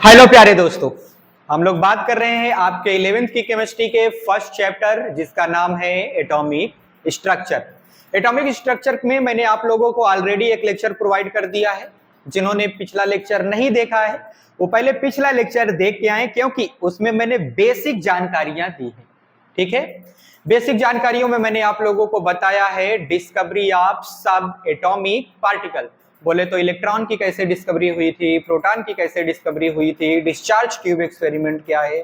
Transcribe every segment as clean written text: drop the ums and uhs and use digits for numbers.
Hello प्यारे दोस्तों, हम लोग बात कर रहे हैं आपके 11वीं की केमिस्ट्री के फर्स्ट चैप्टर जिसका नाम है एटॉमिक स्ट्रक्चर। एटॉमिक स्ट्रक्चर में मैंने आप लोगों को ऑलरेडी एक लेक्चर प्रोवाइड कर दिया है। जिन्होंने पिछला लेक्चर नहीं देखा है वो पहले पिछला लेक्चर देख के आए, क्योंकि उसमें मैंने बेसिक जानकारियां दी है। ठीक है, बेसिक जानकारियों में मैंने आप लोगों को बताया है डिस्कवरी ऑफ सब एटॉमिक पार्टिकल। बोले तो इलेक्ट्रॉन की कैसे डिस्कवरी हुई थी, प्रोटॉन की कैसे डिस्कवरी हुई थी, डिस्चार्ज ट्यूब एक्सपेरिमेंट क्या है,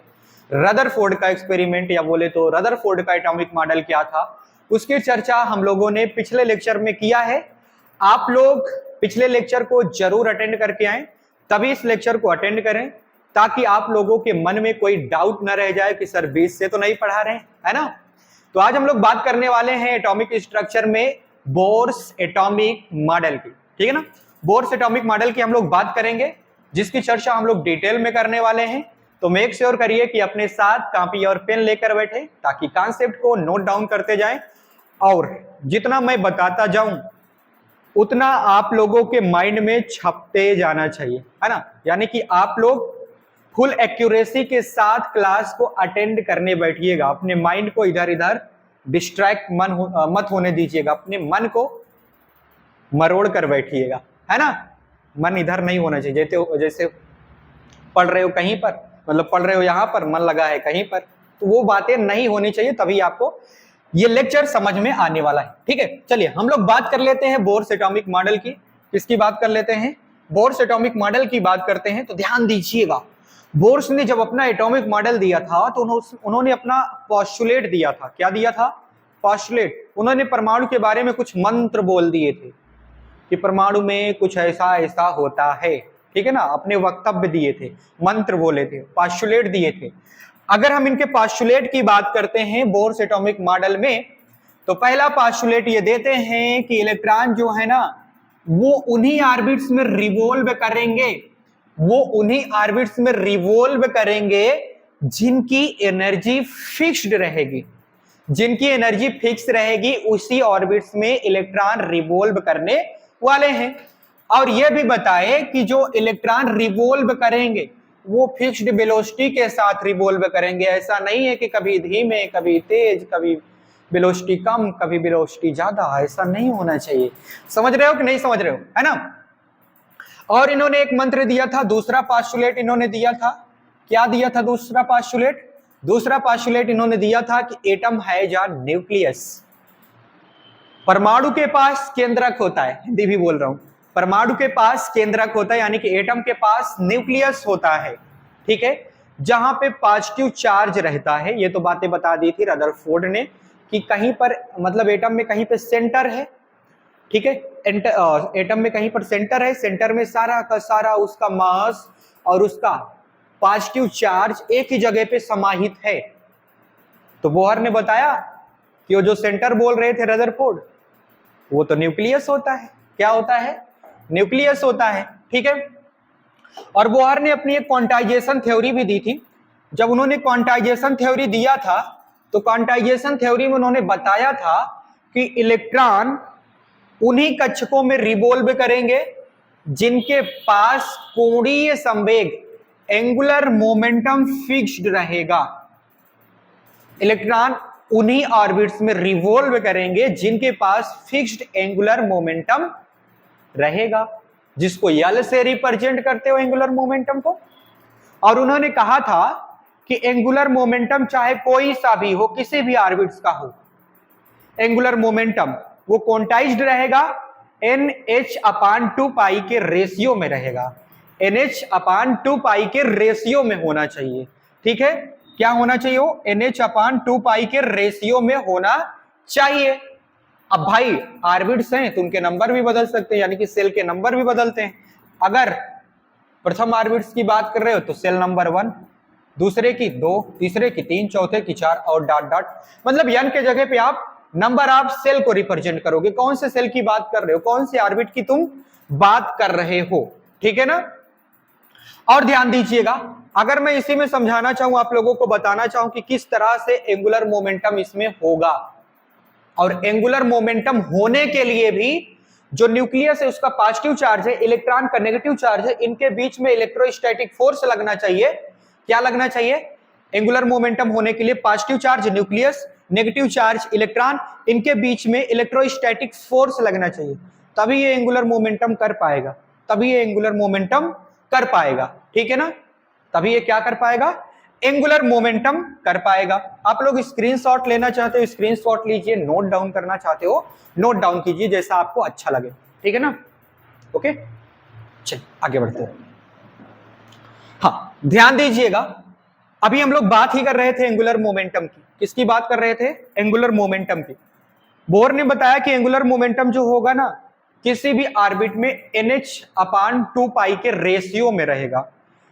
रदरफोर्ड का एक्सपेरिमेंट या बोले तो रदरफोर्ड का एटॉमिक मॉडल क्या था, उसकी चर्चा हम लोगों ने पिछले लेक्चर में किया है। आप लोग पिछले लेक्चर को जरूर अटेंड करके आए, तभी इस लेक्चर को अटेंड करें ताकि आप लोगों के मन में कोई डाउट न रह जाए कि सर बीच से तो नहीं पढ़ा रहे हैं, है ना। तो आज हम लोग बात करने वाले हैं एटॉमिक स्ट्रक्चर में बोर्स एटॉमिक मॉडल की। ठीक है ना, बोर्स एटॉमिक मॉडल की हम लोग बात करेंगे, जिसकी चर्चा हम लोग डिटेल में करने वाले हैं। तो मेक श्योर करिए कि अपने साथ कॉपी और पेन लेकर बैठे ताकि कॉन्सेप्ट को नोट डाउन करते जाएं, और जितना मैं बताता जाऊं उतना आप लोगों के माइंड में छपते जाना चाहिए, है ना। यानी कि आप लोग फुल एक्यूरेसी के साथ क्लास को अटेंड करने बैठिएगा। अपने माइंड को इधर इधर डिस्ट्रैक्ट मत होने दीजिएगा, अपने मन को मरोड़ कर बैठिएगा, है ना। मन इधर नहीं होना चाहिए, जैसे पढ़ रहे हो कहीं पर, मतलब पढ़ रहे हो यहाँ पर, मन लगा है कहीं पर, तो वो बातें नहीं होनी चाहिए, तभी आपको ये लेक्चर समझ में आने वाला है। ठीक है, चलिए हम लोग बात कर लेते हैं बोर्स एटॉमिक मॉडल की। किसकी बात कर लेते हैं? बोर्स एटॉमिक मॉडल की बात करते हैं। तो ध्यान दीजिएगा, बोर्स ने जब अपना एटॉमिक मॉडल दिया था तो उन्होंने अपना पोस्टुलेट दिया था। क्या दिया था? पोस्टुलेट। उन्होंने परमाणु के बारे में कुछ मंत्र बोल दिए थे कि परमाणु में कुछ ऐसा ऐसा होता है। ठीक है ना, अपने वक्तव्य दिए थे, मंत्र बोले थे, पोस्टुलेट दिए थे। अगर हम इनके पोस्टुलेट की बात करते हैं बोर्स एटॉमिक मॉडल में, तो पहला पोस्टुलेट ये देते हैं कि इलेक्ट्रॉन जो है ना वो उन्हीं ऑर्बिट्स में रिवॉल्व करेंगे, वो उन्हीं ऑर्बिट्स में रिवॉल्व करेंगे जिनकी एनर्जी फिक्स्ड रहेगी। जिनकी एनर्जी फिक्स रहेगी उसी ऑर्बिट्स में इलेक्ट्रॉन रिवॉल्व करने वाले हैं। और यह भी बताए कि जो इलेक्ट्रॉन रिवॉल्व करेंगे वो फिक्स्ड वेलोसिटी के साथ रिवॉल्व करेंगे। ऐसा नहीं है कि कभी धीमे, कभी तेज, कभी वेलोसिटी कम, कभी वेलोसिटी ज्यादा। ऐसा नहीं होना चाहिए। समझ रहे हो कि नहीं समझ रहे हो, है ना। और इन्होंने एक मंत्र दिया था, दूसरा पोस्टुलेट इन्होंने दिया था। क्या दिया था दूसरा पोस्टुलेट? दूसरा पोस्टुलेट इन्होंने दिया था कि एटम हैज अ न्यूक्लियस। परमाणु के पास केंद्रक होता है, हिंदी भी बोल रहा हूं, परमाणु के पास केंद्रक होता है, यानी कि एटम के पास न्यूक्लियस होता है। ठीक है, जहां पे पॉजिटिव चार्ज रहता है। ये तो बातें बता दी थी रदरफोर्ड ने कि कहीं पर, मतलब एटम में कहीं पे सेंटर है। ठीक है, एटम में कहीं पर सेंटर है, सेंटर में सारा का सारा उसका मास और उसका पॉजिटिव चार्ज एक ही जगह पे समाहित है। तो बोहर ने बताया कि वो जो सेंटर बोल रहे थे रदरफोर्ड, वो तो न्यूक्लियस होता है। क्या होता है? न्यूक्लियस होता है। ठीक है, और बोहर ने अपनी एक क्वांटाइजेशन थ्योरी भी दी थी। जब उन्होंने क्वांटाइजेशन थ्योरी दिया था तो क्वांटाइजेशन थ्योरी में उन्होंने बताया था कि इलेक्ट्रॉन उन्हीं कक्षकों में रिवॉल्व करेंगे जिनके पास कोणीय संवेग, एंगुलर मोमेंटम फिक्स्ड रहेगा। इलेक्ट्रॉन उन्हीं ऑर्बिट्स में रिवॉल्व करेंगे जिनके पास फिक्स्ड एंगुलर मोमेंटम रहेगा, जिसको यल से रिप्रेजेंट करते हो एंगुलर मोमेंटम को। और उन्होंने कहा था कि एंगुलर मोमेंटम चाहे कोई सा भी हो, किसी भी ऑर्बिट्स का हो, एंगुलर मोमेंटम वो क्वांटाइज्ड रहेगा, NH/2π के रेशियो में रहेगा। NH/2π के रेशियो में होना चाहिए। ठीक है, क्या होना चाहिए? वो NH/2π के रेशियो में होना चाहिए। अब भाई ऑर्बिट्स हैं तो उनके नंबर भी बदल सकते हैं, यानी कि सेल के नंबर भी बदलते हैं। अगर प्रथम ऑर्बिट्स की बात कर रहे हो तो सेल नंबर 1, दूसरे की 2, तीसरे की 3, चौथे की 4 और डॉट डॉट, मतलब n के जगह पे आप नंबर ऑफ सेल को रिप्रेजेंट करोगे। कौन से सेल की बात कर रहे हो, कौन से ऑर्बिट की तुम बात कर रहे हो। ठीक है ना। और ध्यान दीजिएगा, अगर मैं इसी में समझाना चाहूं, आप लोगों को बताना चाहूं कि किस तरह से एंगुलर मोमेंटम इसमें होगा, और एंगुलर मोमेंटम होने के लिए भी जो न्यूक्लियस है उसका पॉजिटिव चार्ज है, इलेक्ट्रॉन का नेगेटिव चार्ज है, इनके बीच में इलेक्ट्रोस्टैटिक फोर्स लगना चाहिए। क्या लगना चाहिए? एंगुलर मोमेंटम होने के लिए positive charge nucleus, negative charge electron, इनके बीच में इलेक्ट्रोस्टैटिक फोर्स लगना चाहिए, तभी ये एंगुलर मोमेंटम कर पाएगा, तभी ये एंगुलर मोमेंटम कर पाएगा। ठीक है ना? तभी ये क्या कर पाएगा? एंगुलर मोमेंटम कर पाएगा। आप लोग स्क्रीनशॉट लेना चाहते हो स्क्रीनशॉट लीजिए, नोट डाउन करना चाहते हो नोट डाउन कीजिए, जैसा आपको अच्छा लगे। ठीक है ना? ओके, चलिए आगे बढ़ते हैं। हाँ, ध्यान दीजिएगा, अभी हम लोग बात ही कर रहे थे एंगुलर मोमेंटम की। किसकी बात कर रहे थे? एंगुलर मोमेंटम की। बोर ने बताया कि एंगुलर मोमेंटम जो होगा ना, किसी भी ऑर्बिट में NH/2π के रेशियो में रहेगा।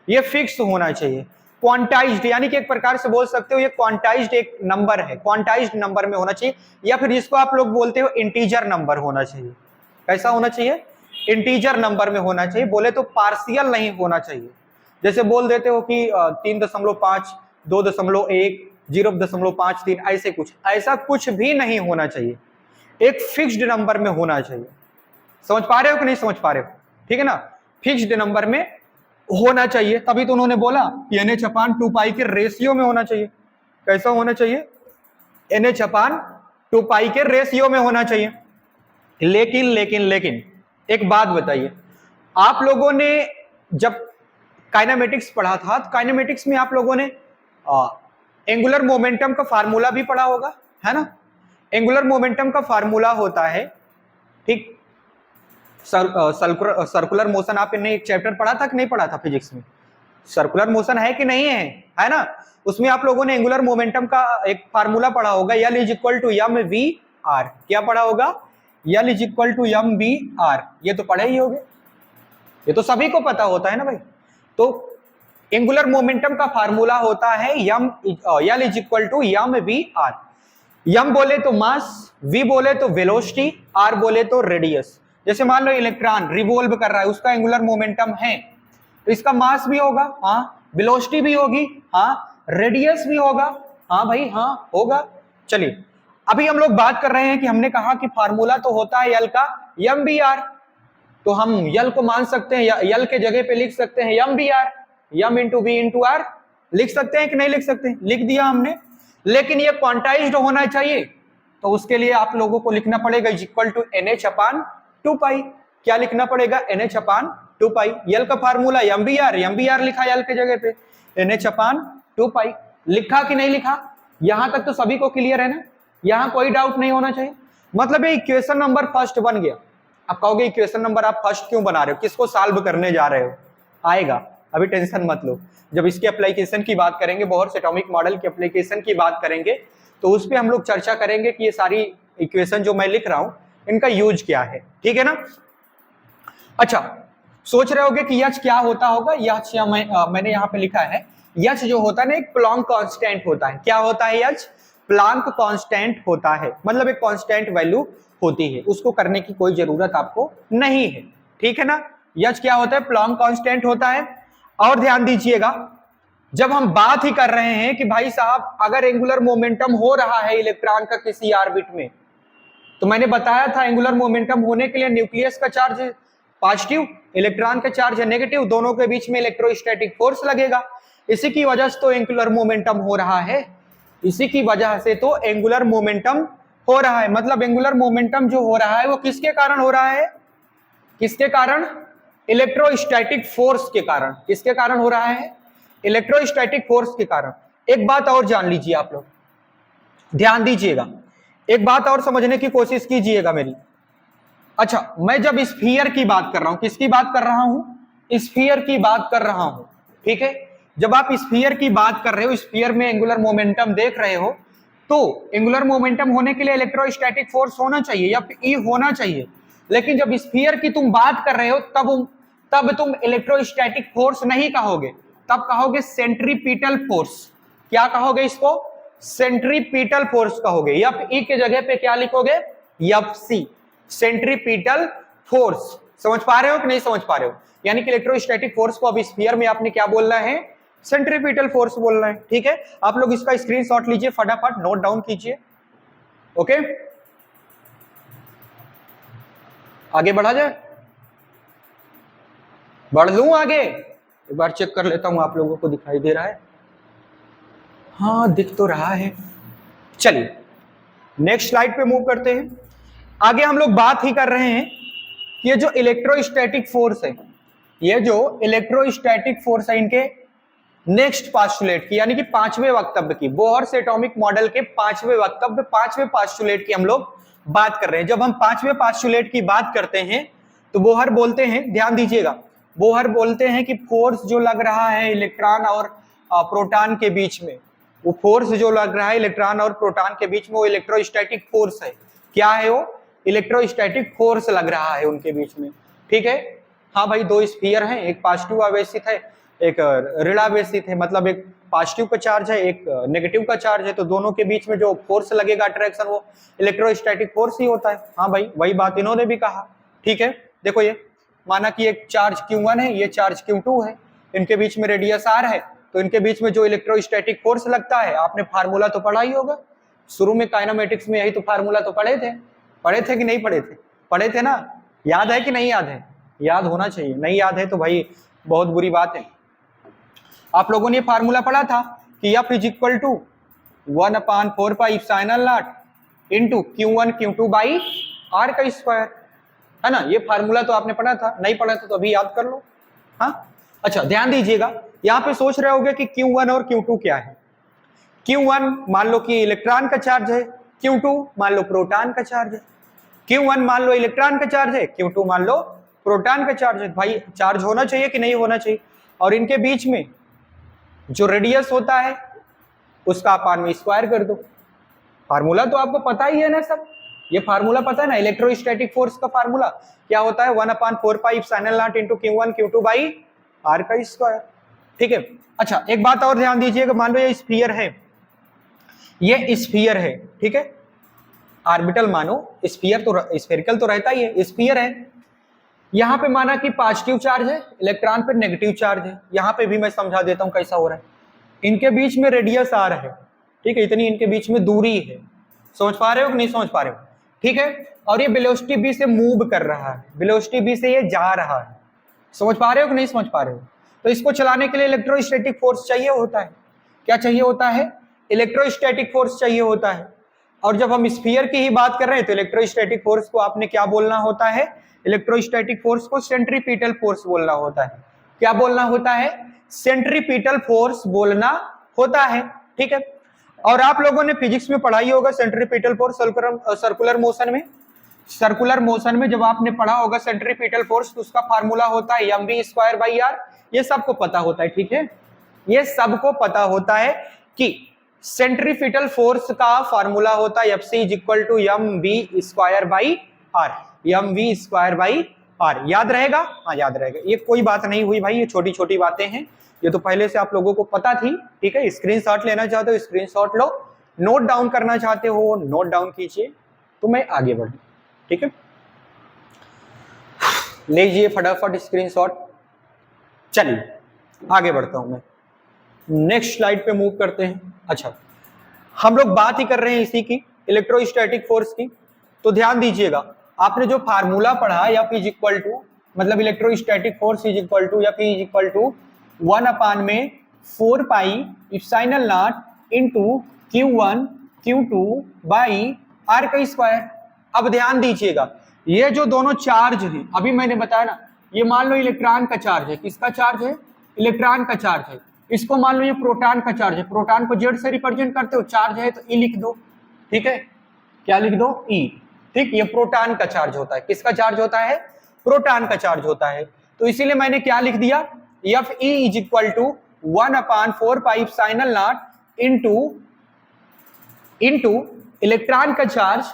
ये फिक्स होना चाहिए, क्वांटाइज्ड, यानी कि एक प्रकार से बोल सकते हो ये क्वांटाइज्ड एक नंबर है, क्वांटाइज्ड नंबर में होना चाहिए, या फिर जिसको आप लोग बोलते हो इंटीजर नंबर होना चाहिए। कैसा होना चाहिए? इंटीजर नंबर में होना चाहिए। बोले तो पार्शियल नहीं होना चाहिए। जैसे बोल देते हो कि 3.5, 2.1, 0.53, ऐसा कुछ भी नहीं होना चाहिए, एक फिक्स्ड नंबर में होना चाहिए। समझ पा रहे हो कि नहीं समझ पा रहे हो? ठीक है ना? फिक्स्ड नंबर में होना चाहिए, तभी तो उन्होंने बोला कि NH/2π के रेशियो में होना चाहिए। कैसा होना चाहिए? NH/2π के रेशियो में होना चाहिए। लेकिन लेकिन लेकिन एक बात बताइए, आप लोगों ने जब काइनेमेटिक्स पढ़ा था, तो काइनेमेटिक्स में आप लोगों ने एंगुलर मोमेंटम का फार्मूला भी पढ़ा होगा, है ना? एंगुलर मोमेंटम का फार्मूला होता है, ठीक, सर्कुलर मोशन। आपने एक चैप्टर पढ़ा था कि नहीं पढ़ा था फिजिक्स में? सर्कुलर मोशन है कि नहीं है ना? उसमें आप लोगों ने एंगुलर मोमेंटम का एक फार्मूला पढ़ा होगा, L = mv/r। क्या पढ़ा होगा? L = mv/r। ये तो पढ़े ही होगे, ये तो सभी को पता होता है ना भाई। तो एंगुलर मोमेंटम का फार्मूला होता है L = mv/r। m बोले तो मास, v बोले तो वेलोसिटी, r बोले तो रेडियस। जैसे मान लो इलेक्ट्रॉन रिवॉल्व कर रहा है, उसका एंगुलर मोमेंटम है, तो इसका मास भी होगा, हाँ, वेलोसिटी भी होगी, हाँ, रेडियस भी होगा, हाँ भाई, हाँ होगा। चलिए, अभी हम लोग बात कर रहे हैं कि हमने कहा कि फार्मूला तो होता है L का mv/r, तो हम L को मान सकते हैं, L के जगह पे लिख सकते हैं mv/r, m × v × r लिख सकते हैं कि नहीं लिख सकते? लिख दिया हमने। लेकिन ये क्वांटाइज्ड होना चाहिए, तो उसके लिए आप लोगों को लिखना पड़ेगा NH/2π। क्या लिखना पड़ेगा? NH/2π। L का फार्मूला mv/r लिखा L के जगह पे, NH/2π लिखा कि नहीं लिखा? यहां तक तो सभी को क्लियर है ना? यहां कोई डाउट नहीं होना चाहिए। मतलब ये इक्वेशन नंबर फर्स्ट बन गया। आप कहोगे इक्वेशन नंबर आप फर्स्ट क्यों बना रहे हो, किसको सॉल्व करने जा रहे हो? आएगा, अभी टेंशन मत लो। जब इसके एप्लीकेशन की बात करेंगे, बोहर्स एटॉमिक मॉडल के एप्लीकेशन की बात करेंगे, तो उस पर हम लोग चर्चा करेंगे कि ये सारी इक्वेशन जो मैं लिख रहा हूं इनका यूज क्या है। ठीक है ना? अच्छा, सोच रहे होगे कि H क्या होता होगा? H मैंने यहाँ पे लिखा है, H जो होता है ना, एक प्लैंक कांस्टेंट होता है। क्या होता है H? प्लैंक कांस्टेंट होता है, मतलब एक कांस्टेंट वैल्यू होती है, उसको करने की कोई जरूरत आपको नहीं है। ठीक है ना? H क्या होता है? प्लैंक कांस्टेंट होता है। और ध्यान दीजिएगा, जब हम बात ही कर रहे हैं कि भाई साहब अगर एंगुलर मोमेंटम हो रहा है इलेक्ट्रॉन का किसी ऑर्बिट में, तो मैंने बताया था एंगुलर मोमेंटम होने के लिए न्यूक्लियस का चार्ज पॉजिटिव, इलेक्ट्रॉन का चार्ज है नेगेटिव, दोनों के बीच में इलेक्ट्रोस्टैटिक फोर्स लगेगा। इसी की वजह से तो एंगुलर मोमेंटम हो रहा है, इसी की वजह से तो एंगुलर मोमेंटम हो रहा है। मतलब एंगुलर मोमेंटम जो हो रहा है वो किसके कारण हो रहा है? किसके कारण? इलेक्ट्रोस्टैटिक फोर्स के कारण। किसके कारण हो रहा है? इलेक्ट्रोस्टैटिक फोर्स के कारण। एक बात और जान लीजिए आप लोग, ध्यान दीजिएगा, एक बात और समझने की कोशिश कीजिएगा मेरी। अच्छा, मैं जब स्फीयर की बात कर रहा हूं, किसकी बात कर रहा हूं? स्फीयर की बात कर रहा हूं। ठीक है? जब आप स्फीयर की बात कर रहे हो, स्फीयर में एंगुलर मोमेंटम देख रहे हो, तो एंगुलर मोमेंटम होने के लिए इलेक्ट्रोस्टैटिक फोर्स होना चाहिए या ई होना चाहिए। लेकिन जब स्फीयर की तुम बात कर रहे हो, तब तुम इलेक्ट्रोस्टैटिक फोर्स नहीं कहोगे, तब कहोगे सेंट्रीपिटल फोर्स। क्या कहोगे इसको? सेंट्रीपिटल फोर्स कहोगे। एफ ई के जगह पे क्या लिखोगे? F C, centripetal force. समझ पा रहे हो कि नहीं समझ पा रहे हो? यानी कि इलेक्ट्रोस्टैटिक फोर्स को अब स्फीयर में आपने क्या बोलना है? सेंट्रीपिटल फोर्स बोलना है। ठीक है? आप लोग इसका स्क्रीनशॉट लीजिए, फटाफट नोट डाउन कीजिए। ओके, आगे बढ़ा जाए, बढ़ लूं आगे? एक बार चेक कर लेता हूं आप लोगों को दिखाई दे रहा है, हाँ दिख तो रहा है। चलिए नेक्स्ट स्लाइड पे मूव करते हैं। आगे हम लोग बात ही कर रहे हैं कि ये जो इलेक्ट्रोस्टैटिक फोर्स है, ये जो इलेक्ट्रोस्टैटिक फोर्स है, इनके नेक्स्ट पास्टुलेट की, यानी कि पांचवें वक्तव्य की, बोहर्स एटॉमिक मॉडल के पांचवें वक्तव्य, पांचवें पास्टुलेट की हम लोग बात कर रहे हैं। जब हम पांचवें पास्टुलेट की बात करते हैं तो बोहर बोलते हैं, ध्यान दीजिएगा, बोहर बोलते हैं कि फोर्स जो लग रहा है इलेक्ट्रॉन और प्रोटॉन के बीच में, वो फोर्स जो लग रहा है इलेक्ट्रॉन और प्रोटॉन के बीच में, वो इलेक्ट्रोस्टैटिक फोर्स है। क्या है वो? इलेक्ट्रोस्टैटिक फोर्स लग रहा है उनके बीच में, ठीक है। हाँ भाई, दो स्फीयर हैं, एक पॉजिटिव आवेशित है, एक ऋणावेशित है, मतलब एक पॉजिटिव का चार्ज है, एक नेगेटिव का चार्ज है, तो दोनों के बीच में जो फोर्स लगेगा अट्रैक्शन, वो इलेक्ट्रोस्टैटिक फोर्स ही होता है। हाँ भाई, वही बात इन्होंने भी कहा, ठीक है। देखो ये माना कि एक चार्ज Q1 है, ये चार्ज Q2 है, इनके बीच में रेडियस R है, तो इनके बीच में जो इलेक्ट्रोस्टैटिक फोर्स लगता है, आपने फार्मूला तो पढ़ा ही होगा शुरू में, काइनेमेटिक्स में यही तो फार्मूला तो पढ़े थे कि नहीं पढ़े थे? पढ़े थे ना? याद है कि नहीं याद है? याद होना चाहिए, नहीं याद है तो भाई बहुत बुरी बात है। आप लोगों ने फार्मूला पढ़ा था कि F is equal to 1/4πε0 into Q1 Q2 by R का स्क्वायर, है ना? ये फार्मूला तो आपने पढ़ा था, नहीं पढ़ा था तो अभी याद कर लो। हाँ अच्छा, ध्यान दीजिएगा, यहाँ पे सोच रहे होगे कि Q1 और Q2 क्या है। Q1 मान लो कि इलेक्ट्रॉन का चार्ज है, Q2 मान लो प्रोटॉन का चार्ज है। Q1 मान लो इलेक्ट्रॉन का चार्ज है, Q2 मान लो प्रोटॉन का चार्ज है। भाई चार्ज होना चाहिए कि नहीं होना चाहिए? और इनके बीच में जो रेडियस होता है उसका अपान में स्क्वायर कर दो। फार्मूला तो आपको पता ही है ना सब, ये फार्मूला पता है ना, इलेक्ट्रोस्टैटिक फोर्स का फार्मूला क्या होता है? 1/4πε0 into Q1 Q2 by R का स्क्वायर, ठीक है। अच्छा एक बात और ध्यान दीजिएगा, मान लो ये स्फीयर है, ये स्फीयर है, ठीक है, ऑर्बिटल मानो, स्फीयर तो स्फेरिकल तो रहता ही है, स्फीयर है। यहां पे माना कि पॉजिटिव चार्ज है, इलेक्ट्रॉन पे नेगेटिव चार्ज है। यहां पे भी मैं समझा देता हूं कैसा हो रहा है। इनके बीच में रेडियस R है, ठीक है, इतनी इनके बीच में दूरी है, समझ पा रहे हो कि नहीं समझ पा रहे हो? ठीक है, और ये वेलोसिटी v से मूव कर रहा है, वेलोसिटी v से ये जा रहा है, समझ पा रहे हो कि नहीं समझ पा रहे हो? तो इसको चलाने के लिए इलेक्ट्रोस्टैटिक फोर्स चाहिए होता है। क्या चाहिए होता है? इलेक्ट्रोस्टैटिक फोर्स चाहिए होता है। और जब हम स्फीयर की ही बात कर रहे हैं तो इलेक्ट्रोस्टैटिक फोर्स को आपने क्या बोलना होता है? इलेक्ट्रोस्टैटिक फोर्स को सेंट्रीपिटल फोर्स बोलना होता है। क्या बोलना होता है? सेंट्रीपिटल फोर्स बोलना होता है, ठीक है। और आप लोगों ने फिजिक्स में पढ़ाई होगा सेंट्रीपिटल फोर्स सर्कुलर मोशन में। सर्कुलर मोशन में जब आपने पढ़ा होगा सेंट्रीपिटल फोर्स, तो उसका फार्मूला होता है mv²/r। ये सबको पता होता है, ठीक है, ये सबको पता होता है कि सेंट्रीपिटल फोर्स का फार्मूला होता है Fc = mv²/r, mv²/r। याद रहेगा? हाँ याद रहेगा, ये कोई बात नहीं हुई भाई, ये छोटी छोटी बातें हैं, ये तो पहले से आप लोगों को पता थी, ठीक है। स्क्रीनशॉट लेना चाहते हो स्क्रीनशॉट लो, नोट डाउन करना चाहते हो नोट डाउन कीजिए, तो मैं आगे बढ़ूं, ठीक है। लीजिए फटाफट स्क्रीनशॉट। चलिए आगे बढ़ता हूं मैं, नेक्स्ट स्लाइड पे मूव करते हैं। अच्छा, हम लोग बात ही कर रहे हैं इसी की, इलेक्ट्रोस्टैटिक फोर्स की। तो ध्यान दीजिएगा, आपने जो फार्मूला पढ़ा या F इक्वल टू, मतलब electrostatic force is equal to या F equal to 1/4πε0 into Q1 Q2 by R का स्क्वायर। अब ध्यान दीजिएगा, ये जो दोनों चार्ज हैं, अभी मैंने बताया ना, ये मान लो इलेक्ट्रॉन का चार्ज है, किसका चार्ज है? इलेक्ट्रॉन का चार्ज है। इसको मान लो ये प्रोटॉन का चार्ज है, प्रोटॉन को जेड से रिप्रेजेंट करते हो, चार्ज है तो ई लिख दो, ठीक है, क्या लिख दो? ई, ठीक। ये प्रोटॉन का चार्ज होता है, किसका चार्ज होता है? प्रोटॉन का चार्ज होता है। तो इसीलिए मैंने क्या लिख दिया? Fe is equal to 1/4πε0 into electron का चार्ज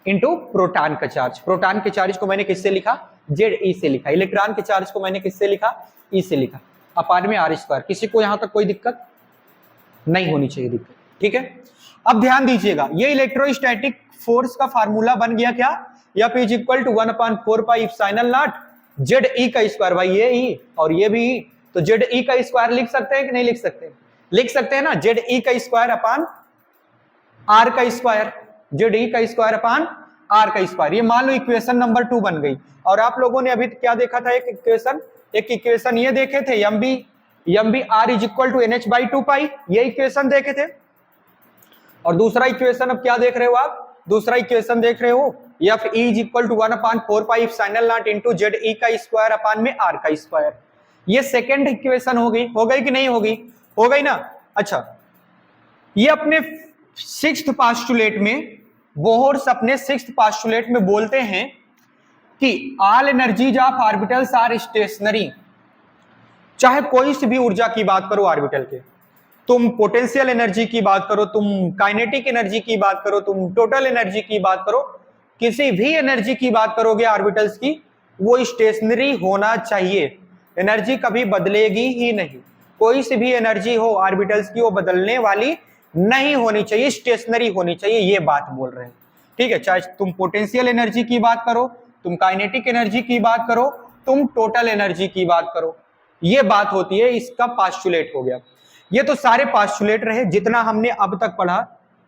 इंटू प्रोटॉन का चार्ज। प्रोटॉन के चार्ज को मैंने किससे लिखा? Ze से लिखा। इलेक्ट्रॉन के चार्ज को मैंने किससे लिखा? E से लिखा, अपान में R²। किसी को यहां तक कोई दिक्कत नहीं होनी चाहिए, दिक्कत, ठीक है। अब ध्यान दीजिएगा, ये इलेक्ट्रोस्टैटिक फोर्स का फार्मूला बन गया क्या? F is equal to 1/4πε0 Ze का स्क्वायर, भाई ये E और ये भी E, तो Ze का स्क्वायर लिख सकते हैं कि नहीं लिख सकते? लिख सकते हैं ना, Ze का स्क्वायर अपान R का स्क्वायर, Ze का स्क्वायर अपान आर का स्क्वायर। ये मान लो इक्वेशन नंबर 2 बन गई। और आप लोगों ने अभी क्या देखा था, एक इक्वेशन ये देखे थे, M B R is equal to NH by 2 pi, ये इक्वेशन देखे थे। और दूसरा इक्वेशन अब क्या देख रहे हो आप, दूसरा इक्वेशन देख रहे हो F E is equal to 1/4 pi साइनल नॉट इंटू जेड ई का स्क्वायर अपान में आर का स्क्वायर। ये सेकेंड इक्वेशन हो गई कि नहीं होगी, हो गई ना। अच्छा, ये अपने सिक्स्थ पास्टुलेट में, बोहर्स अपने सिक्स्थ पास्टुलेट में बोलते हैं कि all energies of orbitals are stationary. चाहे कोई सी भी ऊर्जा की बात करो ऑर्बिटल के, तुम पोटेंशियल एनर्जी की बात करो, तुम काइनेटिक एनर्जी की बात करो, तुम टोटल एनर्जी की बात करो, किसी भी एनर्जी की बात करोगे ऑर्बिटल्स की, वो स्टेशनरी होना चाहिए। एनर्जी कभी बदलेगी ही नहीं। कोई सी भी एनर्जी हो ऑर्बिटल्स की, वो बदलने वाली नहीं होनी चाहिए, स्टेशनरी होनी चाहिए, ये बात बोल रहे हैं। ठीक है, चाहे तुम पोटेंशियल एनर्जी की बात करो, तुम काइनेटिक एनर्जी की बात करो, तुम टोटल एनर्जी की बात करो, ये बात होती है। इसका पास्टुलेट हो गया। ये तो सारे पास्टुलेट रहे जितना हमने अब तक पढ़ा।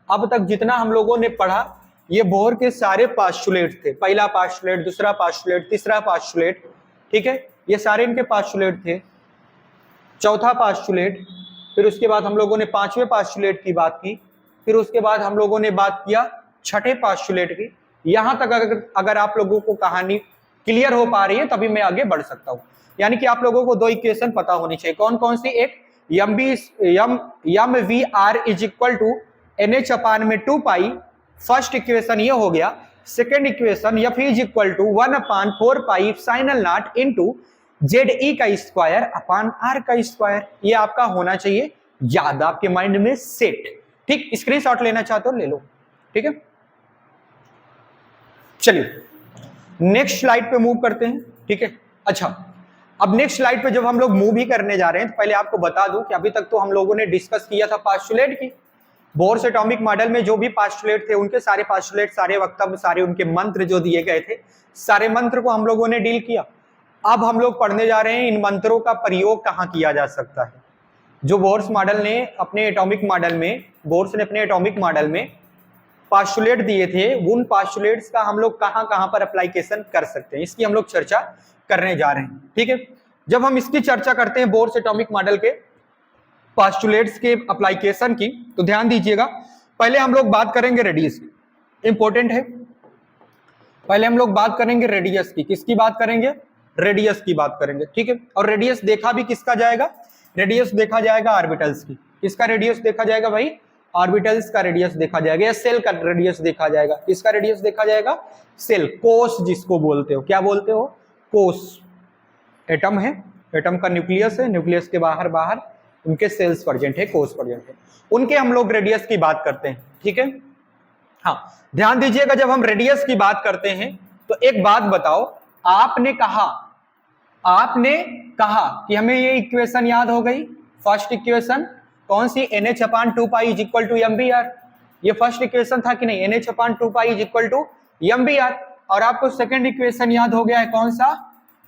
अब तक जितना हम लोगों ने पढ़ा, ये बोहर के सारे पास्टुलेट थे। पहला पास्टुलेट, दूसरा पास्टुलेट, तीसरा पास्टुलेट, ठीक है, ये सारे इनके पास्टुलेट थे। चौथा पास्टुलेट, फिर उसके बाद हम लोगों ने पांचवें पास्टुलेट की बात की, फिर उसके बाद हम लोगों ने बात किया छठे पास्टुलेट की। यहां तक अगर आप लोगों को कहानी क्लियर हो पा रही है तभी मैं आगे बढ़ सकता हूं। यानी कि आप लोगों को दो इक्वेशन पता होनी चाहिए। कौन कौन सी, एक M V R is equal to NH upon में 2 पाई, फर्स्ट इक्वेशन ये हो गया। Second equation F is equal to 1/4 pi साइनल नॉट इनटू जेड ई का स्क्वायर अपान आर का स्क्वायर। ये आपका होना चाहिए याद, आपके माइंड में सेट। ठीक, स्क्रीनशॉट लेना चाहते हो ले लो। ठीक है, चलिए नेक्स्ट स्लाइड पे मूव करते हैं। ठीक है, अच्छा, अब नेक्स्ट स्लाइड पे जब हम लोग मूव ही करने जा रहे हैं तो पहले आपको बता दूं कि अभी तक तो हम लोगों ने डिस्कस किया था पास्टुलेट की। बोर्स एटॉमिक मॉडल में जो भी पास्टुलेट थे, उनके सारे पास्टुलेट, सारे वक्तव्य, सारे उनके मंत्र जो दिए गए थे, सारे मंत्र को हम लोगों ने डील किया। अब हम लोग पढ़ने जा रहे हैं इन मंत्रों का प्रयोग कहाँ किया जा सकता है। जो बोर्स मॉडल ने अपने एटॉमिक मॉडल में, बोर्स ने अपने एटॉमिक मॉडल में पास्टुलेट दिए थे, उन पास्टुलेट्स का हम लोग कहां कहां पर अप्लीकेशन कर सकते हैं, इसकी हम लोग चर्चा करने जा रहे हैं। ठीक है, जब हम इसकी चर्चा करते हैं बोर्स एटॉमिक मॉडल के पास्टुलेट्स के अप्लीकेशन की, तो ध्यान दीजिएगा। पहले हम लोग बात करेंगे रेडियस की, इंपॉर्टेंट है। पहले हम लोग बात करेंगे रेडियस की। किसकी बात करेंगे, रेडियस की बात करेंगे। ठीक है, और रेडियस देखा भी किसका जाएगा, रेडियस देखा जाएगा ऑर्बिटल्स की। किसका रेडियस देखा जाएगा भाई, ऑर्बिटल्स का रेडियस देखा जाएगा, या सेल का रेडियस देखा जाएगा। किसका रेडियस देखा जाएगा, सेल, कोष जिसको बोलते हो, क्या बोलते हो, कोष। एटम है, एटम का न्यूक्लियस है, न्यूक्लियस के बाहर बाहर उनके सेल्स प्रेजेंट है, कोष प्रेजेंट है, उनके हम लोग रेडियस की बात करते हैं। ठीक है, हाँ ध्यान दीजिएगा, जब हम रेडियस की बात करते हैं तो एक बात बताओ, आपने कहा कि हमें ये इक्वेशन याद हो गई। फर्स्ट इक्वेशन कौन सी, NH upon 2 pi is equal to MBR। ये फर्स्ट इक्वेशन था कि नहीं, NH upon 2 pi is equal to MBR। और आपको सेकंड इक्वेशन याद हो गया है, कौन सा,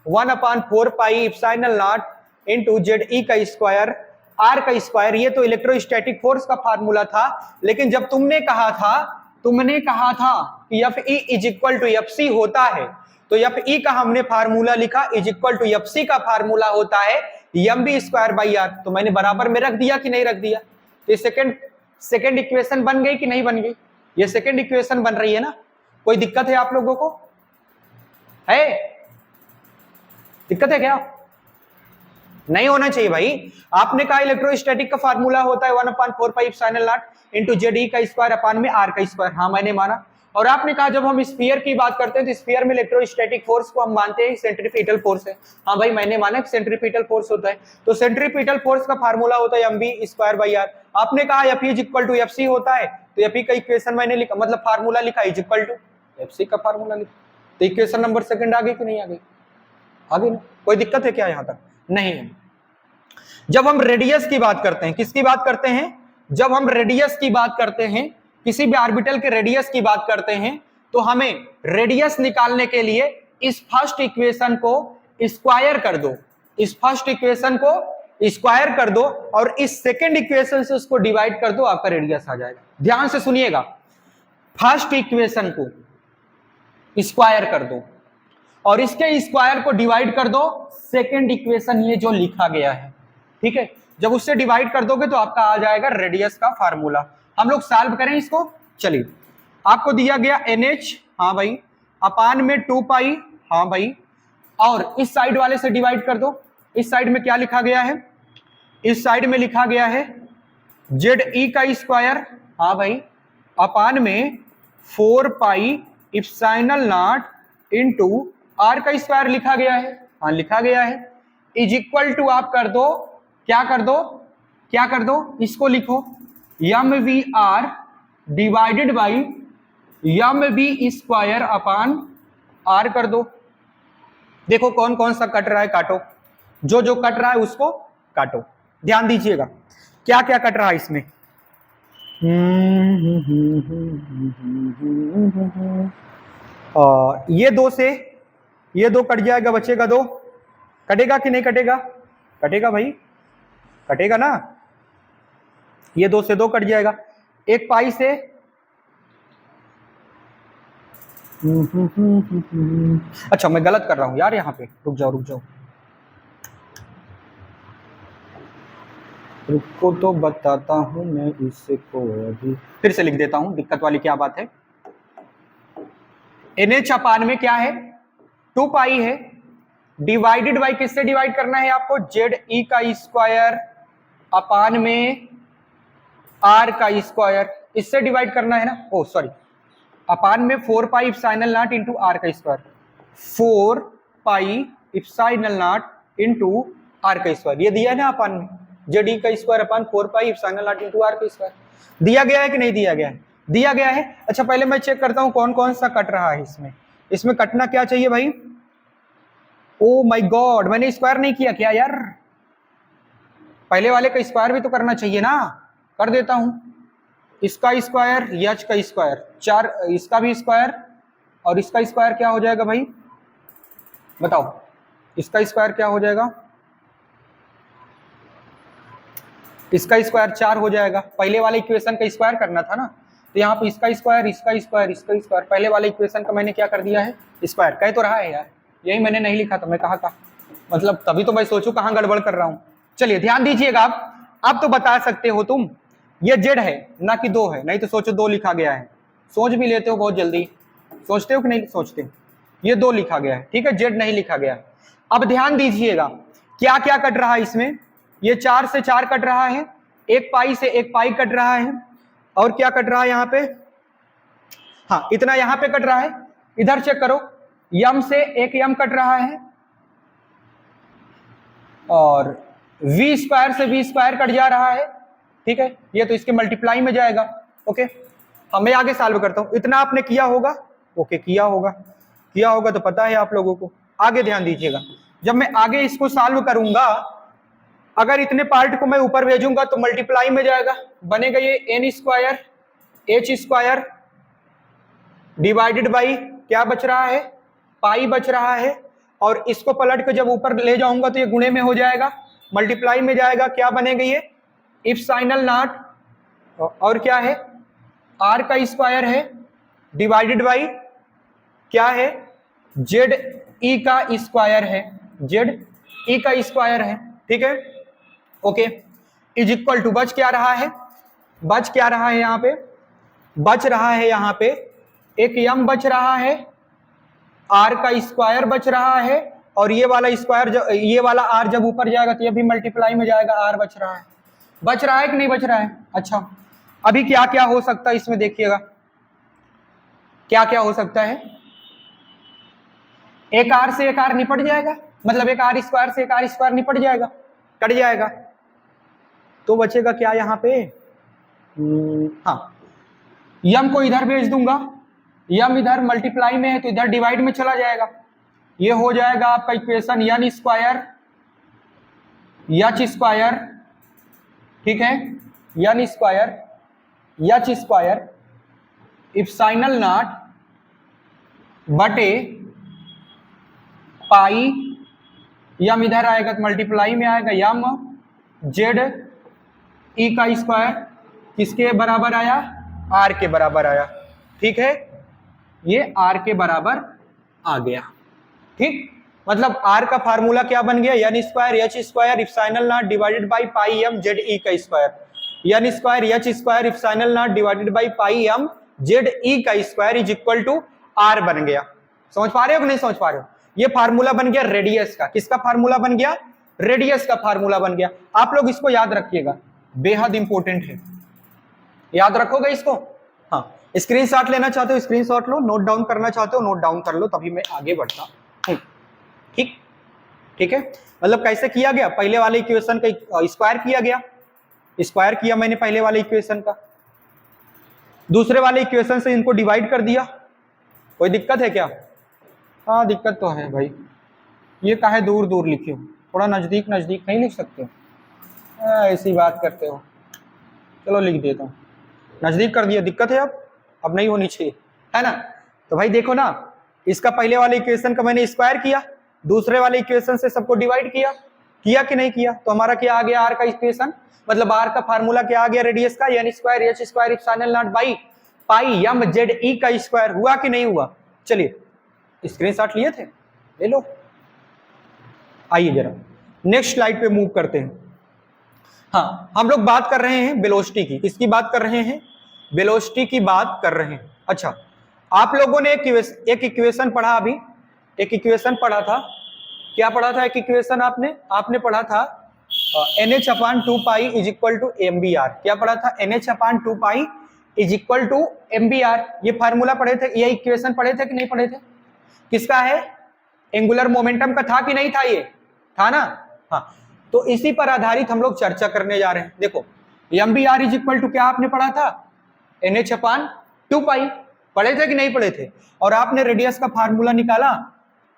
1/4 पाई epsilon not into Z E का स्क्वायर आर का स्क्वायर। ये तो इलेक्ट्रोस्टैटिक फोर्स का फार्मूला था। लेकिन जब तुमने कहा था कि F E is equal to F C होता है, तो एफ ई का हमने फार्मूला लिखा is equal to F C का फार्मूला होता है M B square by R. तो मैंने बराबर में रख दिया कि नहीं रख दिया। तो सेकंड इक्वेशन बन गई कि नहीं बन गई, ये सेकंड इक्वेशन बन रही है ना। कोई दिक्कत है आप लोगों को, है दिक्कत है क्या, नहीं होना चाहिए भाई। आपने कहा इलेक्ट्रोस्टैटिक का फार्मूला होता है 1/4 पाई epsilon not into Z E का स्क्वायर अपान में आर का स्क्वायर। हाँ मैंने माना। और आपने कहा जब हम स्फीयर की बात करते हैं तो स्फीयर में इलेक्ट्रोस्टैटिक फोर्स को हम मानते हैं सेंट्रीपिटल फोर्स है। हाँ भाई मैंने माना कि सेंट्रीपिटल फोर्स होता है। तो सेंट्रीपिटल फोर्स का फार्मूला होता है mv स्क्वायर बाई आर। आपने कहा F is equal to F C होता है, तो एफ का इक्वेशन मैंने लिखा, मतलब फार्मूला लिखा is equal to F C का फार्मूला लिखा। तो इक्वेशन नंबर सेकंड आ गई कि नहीं आ गई, आ गई ना। कोई दिक्कत है क्या यहाँ तक, नहीं है। जब हम रेडियस की बात करते हैं, किसकी बात करते हैं, जब हम रेडियस की बात करते हैं, किसी भी ऑर्बिटल के रेडियस की बात करते हैं, तो हमें रेडियस निकालने के लिए इस फर्स्ट इक्वेशन को स्क्वायर कर दो, इस फर्स्ट इक्वेशन को स्क्वायर कर दो और इस सेकंड इक्वेशन से उसको डिवाइड कर दो, आपका रेडियस आ जाएगा। ध्यान से सुनिएगा, फर्स्ट इक्वेशन को स्क्वायर कर दो और इसके स्क्वायर को डिवाइड कर दो सेकेंड इक्वेशन ये जो लिखा गया है, ठीक है। जब उससे डिवाइड कर दोगे तो आपका आ जाएगा रेडियस का फार्मूला। हम लोग सॉल्व करें इसको। चलिए, आपको दिया गया NH, हाँ भाई, अपान में 2 पाई, हाँ भाई, और इस साइड वाले से डिवाइड कर दो। इस साइड में क्या लिखा गया है? इस साइड में लिखा गया है ZE का स्क्वायर, हाँ भाई, अपान में 4 पाई इप्सिलॉन नॉट इनटू R का स्क्वायर लिखा गया है, हाँ लिखा गया है, इज इक्वल टू आप कर दो, क्या कर दो, क्या कर दो, इसको लिखो MVR divided by MV square upon R कर दो। देखो कौन कौन सा कट रहा है, काटो, जो जो कट रहा है उसको काटो। ध्यान दीजिएगा क्या क्या कट रहा है इसमें। ये 2 से ये 2 कट जाएगा, बचेगा 2। कटेगा कि नहीं कटेगा? कटेगा भाई, कटेगा ना। ये 2 से 2 कट जाएगा। 1 पाई से अच्छा मैं गलत कर रहा हूं यार, यहाँ पे रुक जाओ, रुक जाओ, रुको तो बताता हूं मैं इसको, अभी फिर से लिख देता हूं, दिक्कत वाली क्या बात है। NH अपान में क्या है? 2 पाई है, डिवाइडेड बाई किससे डिवाइड करना है आपको? ZE का स्क्वायर अपान में R का स्क्वायर, इससे डिवाइड करना है ना। ओ सॉरी, अपान में 4 पाई इप्सिलॉन नॉट इंटू R का square, 4 pi epsilon not into R का स्क्वायर, ये दिया है ना अपान में, ZE का square upon 4 pi epsilon not into R का स्क्वायर। दिया गया है कि नहीं दिया गया है? दिया गया है। अच्छा पहले मैं चेक करता हूं कौन कौन सा कट रहा है इसमें। इसमें कटना क्या चाहिए भाई? ओ माय गॉड, मैंने स्क्वायर नहीं किया क्या यार? पहले वाले का स्क्वायर भी तो करना चाहिए ना। कर देता हूं, इसका स्क्वायर, यच का स्क्वायर, 4, इसका भी स्क्वायर, और इसका स्क्वायर क्या हो जाएगा भाई? बताओ, इसका स्क्वायर क्या हो जाएगा? इसका स्क्वायर 4 हो जाएगा। पहले वाले इक्वेशन का स्क्वायर करना था ना, तो यहाँ पे इसका स्क्वायर, इसका स्क्वायर, इसका स्क्वायर, पहले वाले इक्वेशन का मैंने क्या कर दिया है? स्क्वायर। कह तो रहा है यार, यही मैंने नहीं लिखा था, मैं कहा था, मतलब तभी तो मैं सोचूं कहाँ गड़बड़ कर रहा हूं। चलिए ध्यान दीजिएगा, आप तो बता सकते हो तुम, ये Z है ना कि 2 है, नहीं तो सोचो 2 लिखा गया है। सोच भी लेते हो बहुत जल्दी, सोचते हो कि नहीं सोचते? ये 2 लिखा गया है, ठीक है, Z नहीं लिखा गया। अब ध्यान दीजिएगा क्या क्या कट रहा है इसमें। ये 4 से 4 कट रहा है, 1 पाई से 1 पाई कट रहा है, और क्या कट रहा है यहाँ पे? हाँ इतना यहाँ पे कट रहा है। इधर चेक करो, यम से 1 यम कट रहा है, और V स्क्वायर से V स्क्वायर कट जा रहा है, ठीक है, ये तो इसके मल्टीप्लाई में जाएगा। ओके, मैं आगे सॉल्व करता हूं। इतना आपने किया होगा, ओके किया होगा, किया होगा तो पता है आप लोगों को। आगे ध्यान दीजिएगा, जब मैं आगे इसको सॉल्व करूंगा, अगर इतने पार्ट को मैं ऊपर भेजूंगा तो मल्टीप्लाई में जाएगा, बनेगा ये n square h square divided by क्या बच रहा है? पाई बच रहा है, और इसको पलट के जब ऊपर ले जाऊंगा तो ये गुणे में हो जाएगा, मल्टीप्लाई में जाएगा, क्या बनेगा ये? इप्सिलॉन नॉट, और क्या है? R का स्क्वायर है, डिवाइडेड बाई क्या है? ZE का स्क्वायर है, ZE का स्क्वायर है, ठीक है। ओके, इज इक्वल टू बच क्या रहा है? बच क्या रहा है यहाँ पे? बच रहा है यहाँ पे एक यम बच रहा है, R का स्क्वायर बच रहा है, और ये वाला स्क्वायर, ये वाला R जब ऊपर जाएगा तो ये भी मल्टीप्लाई में जाएगा, R बच रहा है। बच रहा है कि नहीं बच रहा है? अच्छा, अभी क्या क्या हो सकता है इसमें देखिएगा, क्या क्या हो सकता है। एक R से एक R निपट जाएगा, मतलब एक R स्क्वायर से एक R स्क्वायर निपट जाएगा, कट जाएगा, तो बचेगा क्या यहाँ पे? हाँ, यम को इधर भेज दूंगा, यम इधर मल्टीप्लाई में है तो इधर डिवाइड में चला जाएगा, ये हो जाएगा आपका equation n square h square, ठीक है, n square h square epsilon not बटे पाई, यम इधर आएगा तो मल्टीप्लाई में आएगा, यम ZE का स्क्वायर किसके बराबर आया? R के बराबर आया, ठीक है। ये r के बराबर आ गया। ठीक, मतलब r का फार्मूला क्या बन गया, N square H square epsilon naught divided by pi M Z E का square. N square H square epsilon naught divided by pi M Z E का square is equal to r बन गया। समझ पा रहे हो कि नहीं समझ पा रहे हो? ये फार्मूला बन गया रेडियस का। किसका फार्मूला बन गया? रेडियस का फार्मूला बन गया। आप लोग इसको याद रखिएगा, बेहद इंपॉर्टेंट है, याद रखोगे इसको। हाँ, स्क्रीनशॉट लेना चाहते हो स्क्रीनशॉट लो, नोट डाउन करना चाहते हो नोट डाउन कर लो, तभी मैं आगे बढ़ता हूं। ठीक, ठीक है, मतलब कैसे किया गया, पहले वाले इक्वेशन का स्क्वायर किया गया, स्क्वायर किया मैंने पहले वाले इक्वेशन का, दूसरे वाले इक्वेशन से इनको डिवाइड कर दिया। कोई दिक्कत है क्या? हाँ दिक्कत तो है भाई, ये काहे दूर दूर लिखे हो, थोड़ा नजदीक नजदीक नहीं लिख सकते हो? ऐसी बात करते हो, चलो लिख देता हूँ, नजदीक कर दिया, दिक्कत है अब नहीं होनी चाहिए, है ना? तो भाई देखो ना, इसका पहले वाले इक्वेशन का मैंने स्क्वायर किया, दूसरे वाले इक्वेशन से सबको डिवाइड किया, किया कि नहीं किया? तो हमारा क्या आ गया, आर का इक्वेशन, मतलब आर का फार्मूला क्या आ गया रेडियस का, N square H square epsilon naught by pi M Z E का स्क्वायर। हुआ कि नहीं हुआ? चलिए स्क्रीनशॉट लिए थे, ले लो। आइए जरा नेक्स्ट स्लाइड पे मूव करते हैं। हाँ, हम लोग बात कर रहे हैं वेलोसिटी की। किसकी बात कर रहे हैं? वेलोसिटी की बात कर रहे हैं। अच्छा, आप लोगों ने एक इक्वेशन पढ़ा, अभी एक इक्वेशन पढ़ा था, क्या पढ़ा था? एक इक्वेशन आपने पढ़ा था NH upon 2 pi is equal to MBR। क्या पढ़ा था? NH upon 2 pi is equal to MBR। ये फार्मूला पढ़े थे, ये इक्वेशन पढ़े थे कि नहीं पढ़े थे? किसका है? एंगुलर मोमेंटम का था कि नहीं था? ये था ना? हाँ, तो इसी पर आधारित हम लोग चर्चा करने जा रहे हैं। देखो MBR इज इक्वल टू क्या आपने पढ़ा था? NH अपान 2 पाई। पढ़े थे कि नहीं पढ़े थे? और आपने रेडियस का फार्मूला निकाला,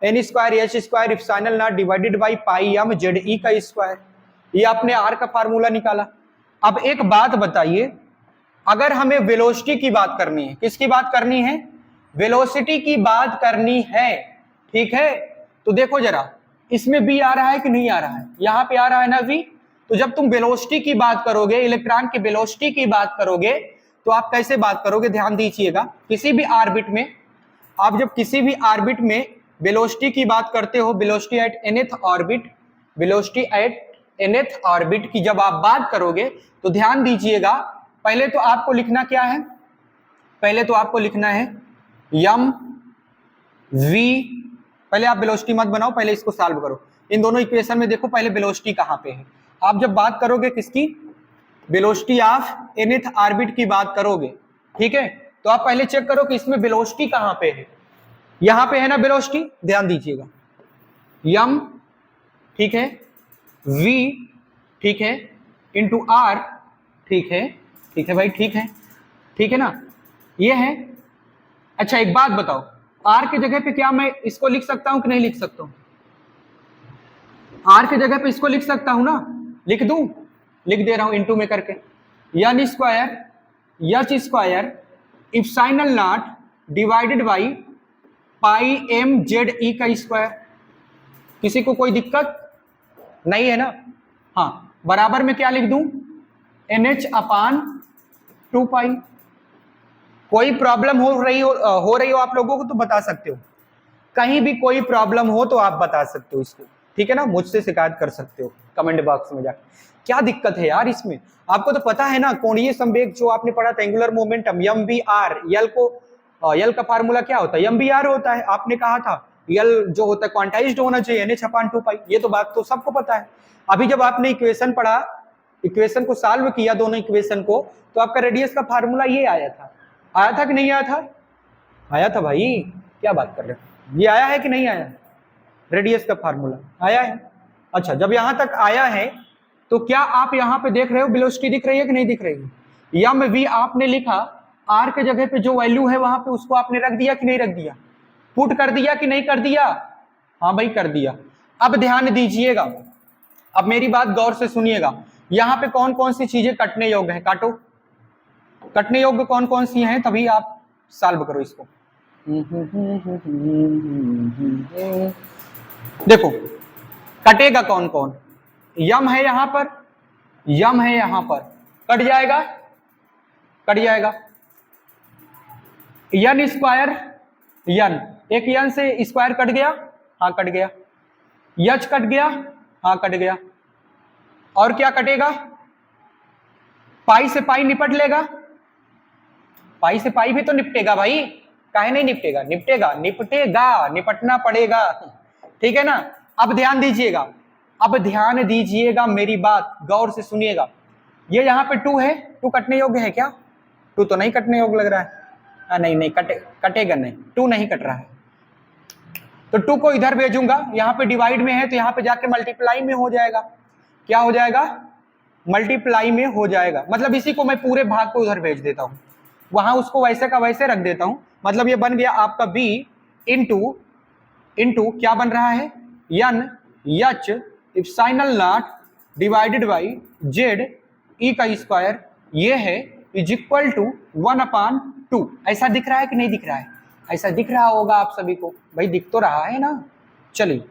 N square H square epsilon naught divided by pi M Z E का स्क्वायर। ये आपने आर का फार्मूला निकाला। अब एक बात बताइए, अगर हमें वेलोसिटी की बात करनी है, किसकी बात करनी है? वेलोसिटी की बात करनी है, ठीक है? तो देखो जरा, इसमें बी आ रहा है कि नहीं आ रहा है? यहां पे आ रहा है ना वी। तो जब तुम वेलोसिटी की बात करोगे, इलेक्ट्रॉन की वेलोसिटी की बात करोगे, तो आप कैसे बात करोगे? ध्यान दीजिएगा, किसी भी ऑर्बिट में, आप जब किसी भी ऑर्बिट में वेलोसिटी की बात करते हो, velocity at nth orbit, velocity at nth orbit की जब आप बात करोगे, तो ध्यान दीजिएगा, पहले तो आपको लिखना क्या है? पहले तो आपको लिखना है यम वी। पहले आप वेलोसिटी मत बनाओ, पहले इसको सॉल्व करो। इन दोनों इक्वेशन में देखो पहले वेलोसिटी कहां पे है। आप जब बात करोगे किसकी? वेलोसिटी ऑफ nth ऑर्बिट की बात करोगे, ठीक है? तो आप पहले चेक करो कि इसमें वेलोसिटी कहां पे है। यहां पे है ना वेलोसिटी, ध्यान दीजिएगा, यम, ठीक है, वी, ठीक है, इंटू आर, ठीक है, ठीक है भाई, ठीक है ना, ये है। अच्छा एक बात बताओ, आर के जगह पे क्या मैं इसको लिख सकता हूं कि नहीं लिख सकता हूं? आर के जगह पे इसको लिख सकता हूं ना? लिख दूं? लिख दे रहा हूं इंटू में करके, N square H square epsilon naught divided by pi M Z E का स्क्वायर। किसी को कोई दिक्कत नहीं है ना? हाँ, बराबर में क्या लिख दूं? NH अपान 2 पाई। कोई प्रॉब्लम हो रही हो आप लोगों को तो बता सकते हो, कहीं भी कोई प्रॉब्लम हो तो आप बता सकते हो इसको, ठीक है ना? मुझसे शिकायत कर सकते हो कमेंट बॉक्स में जाकर। क्या दिक्कत है यार इसमें? आपको तो पता है ना, कोणीय संवेग जो आपने पढ़ा था, angular momentum, M V R. L का फार्मूला क्या होता है? एम वी आर होता है। आपने कहा था यल जो होता है क्वांटाइज्ड होना चाहिए, NH अपान 2 पाई। ये तो बात तो सबको पता है। अभी जब आपने इक्वेशन पढ़ा, इक्वेशन को सॉल्व किया, दोनों इक्वेशन को, तो आपका रेडियस का फार्मूला ये आया था कि नहीं आया था? आया था भाई, क्या बात कर रहे हो? ये आया है कि नहीं आया? रेडियस का फार्मूला आया है। अच्छा, जब यहां तक आया है तो क्या आप यहां पे देख रहे हो वेलोसिटी दिख रही है कि नहीं दिख रही है? यम वी आपने लिखा, आर के जगह पे जो वैल्यू है वहां पे उसको आपने रख दिया कि नहीं रख दिया? पुट कर दिया कि नहीं कर दिया? हाँ भाई कर दिया। अब ध्यान दीजिएगा, अब मेरी बात गौर से सुनिएगा, यहां पे कौन कौन सी चीजें कटने योग्य है? काटो, कटने योग्य कौन कौन सी हैं, तभी आप सॉल्व करो इसको। देखो कटेगा कौन कौन? यम है यहां पर, यम है यहां पर, कट जाएगा, कट जाएगा। एन स्क्वायर यन, एक यन से स्क्वायर कट गया, हाँ कट गया, यच कट गया, हाँ कट गया, और क्या कटेगा, पाई से पाई निपट लेगा, पाई से पाई भी तो निपटेगा भाई, काहे नहीं निपटेगा, निपटेगा, निपटेगा, निपटना पड़ेगा, ठीक है ना। अब ध्यान दीजिएगा, अब ध्यान दीजिएगा, मेरी बात गौर से सुनिएगा। ये यहाँ पे 2 है, 2 कटने योग्य है क्या, 2 तो नहीं कटने योग्य लग रहा है, नहीं नहीं कटेगा नहीं, 2 नहीं कट रहा है, तो 2 को इधर भेजूंगा, यहाँ पे डिवाइड में है तो यहाँ पे जाके मल्टीप्लाई में हो जाएगा, क्या हो जाएगा, मल्टीप्लाई में हो जाएगा, मतलब इसी को मैं पूरे भाग को उधर भेज देता हूं, वहां उसको वैसे का वैसे रख देता हूं, मतलब ये बन गया आपका b इंटू क्या बन रहा है, N H epsilon naught divided by Z E का स्क्वायर, ये है इज इक्वल टू 1/2। ऐसा दिख रहा है कि नहीं दिख रहा है, ऐसा दिख रहा होगा आप सभी को, भाई दिख तो रहा है ना। चलिए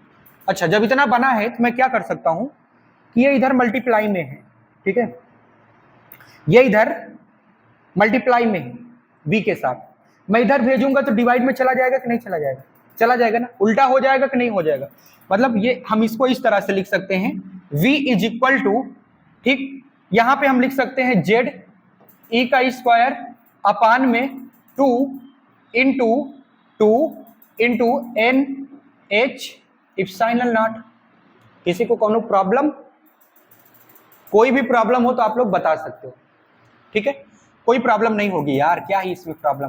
अच्छा, जब इतना बना है तो मैं क्या कर सकता हूं कि ये इधर मल्टीप्लाई में है, ठीक है, ये इधर मल्टीप्लाई में है b के साथ, मैं इधर भेजूंगा तो डिवाइड में चला जाएगा कि नहीं चला जाएगा, चला जाएगा ना, उल्टा हो जाएगा कि नहीं हो जाएगा, मतलब ये हम इसको इस तरह से लिख सकते हैं v इज इक्वल टू, ठीक, यहां पे हम लिख सकते हैं z e का स्क्वायर अपान में 2 into n h epsilon not. किसी को कोनो प्रॉब्लम, कोई भी प्रॉब्लम हो तो आप लोग बता सकते हो, ठीक है, कोई प्रॉब्लम नहीं होगी यार, क्या है इसमें प्रॉब्लम,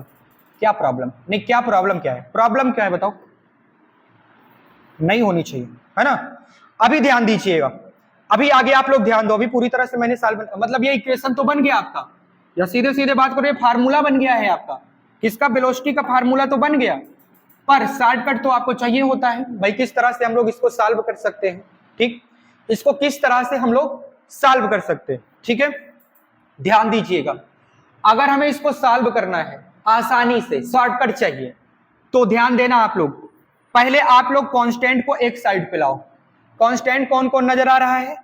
क्या प्रॉब्लम नहीं, क्या प्रॉब्लम क्या है, प्रॉब्लम क्या है बताओ, नहीं होनी चाहिए, है ना। अभी ध्यान दीजिएगा, अभी आगे आप लोग ध्यान दो, अभी पूरी तरह से मैंने मतलब ये इक्वेशन तो बन गया आपका, या सीधे सीधे बात करो, ये फार्मूला बन गया है आपका, किसका, वेलोसिटी का फार्मूला तो बन गया, पर शॉर्टकट तो आपको चाहिए होता है भाई, किस तरह से हम लोग इसको सॉल्व कर सकते हैं, ठीक, इसको किस तरह से हम लोग सॉल्व कर सकते हैं, ठीक है। ध्यान दीजिएगा, अगर हमें इसको सॉल्व करना है आसानी से, शॉर्टकट चाहिए, तो ध्यान देना आप लोग, पहले आप लोग कांस्टेंट को एक साइड पे लाओ, कांस्टेंट कौन कौन नजर आ रहा है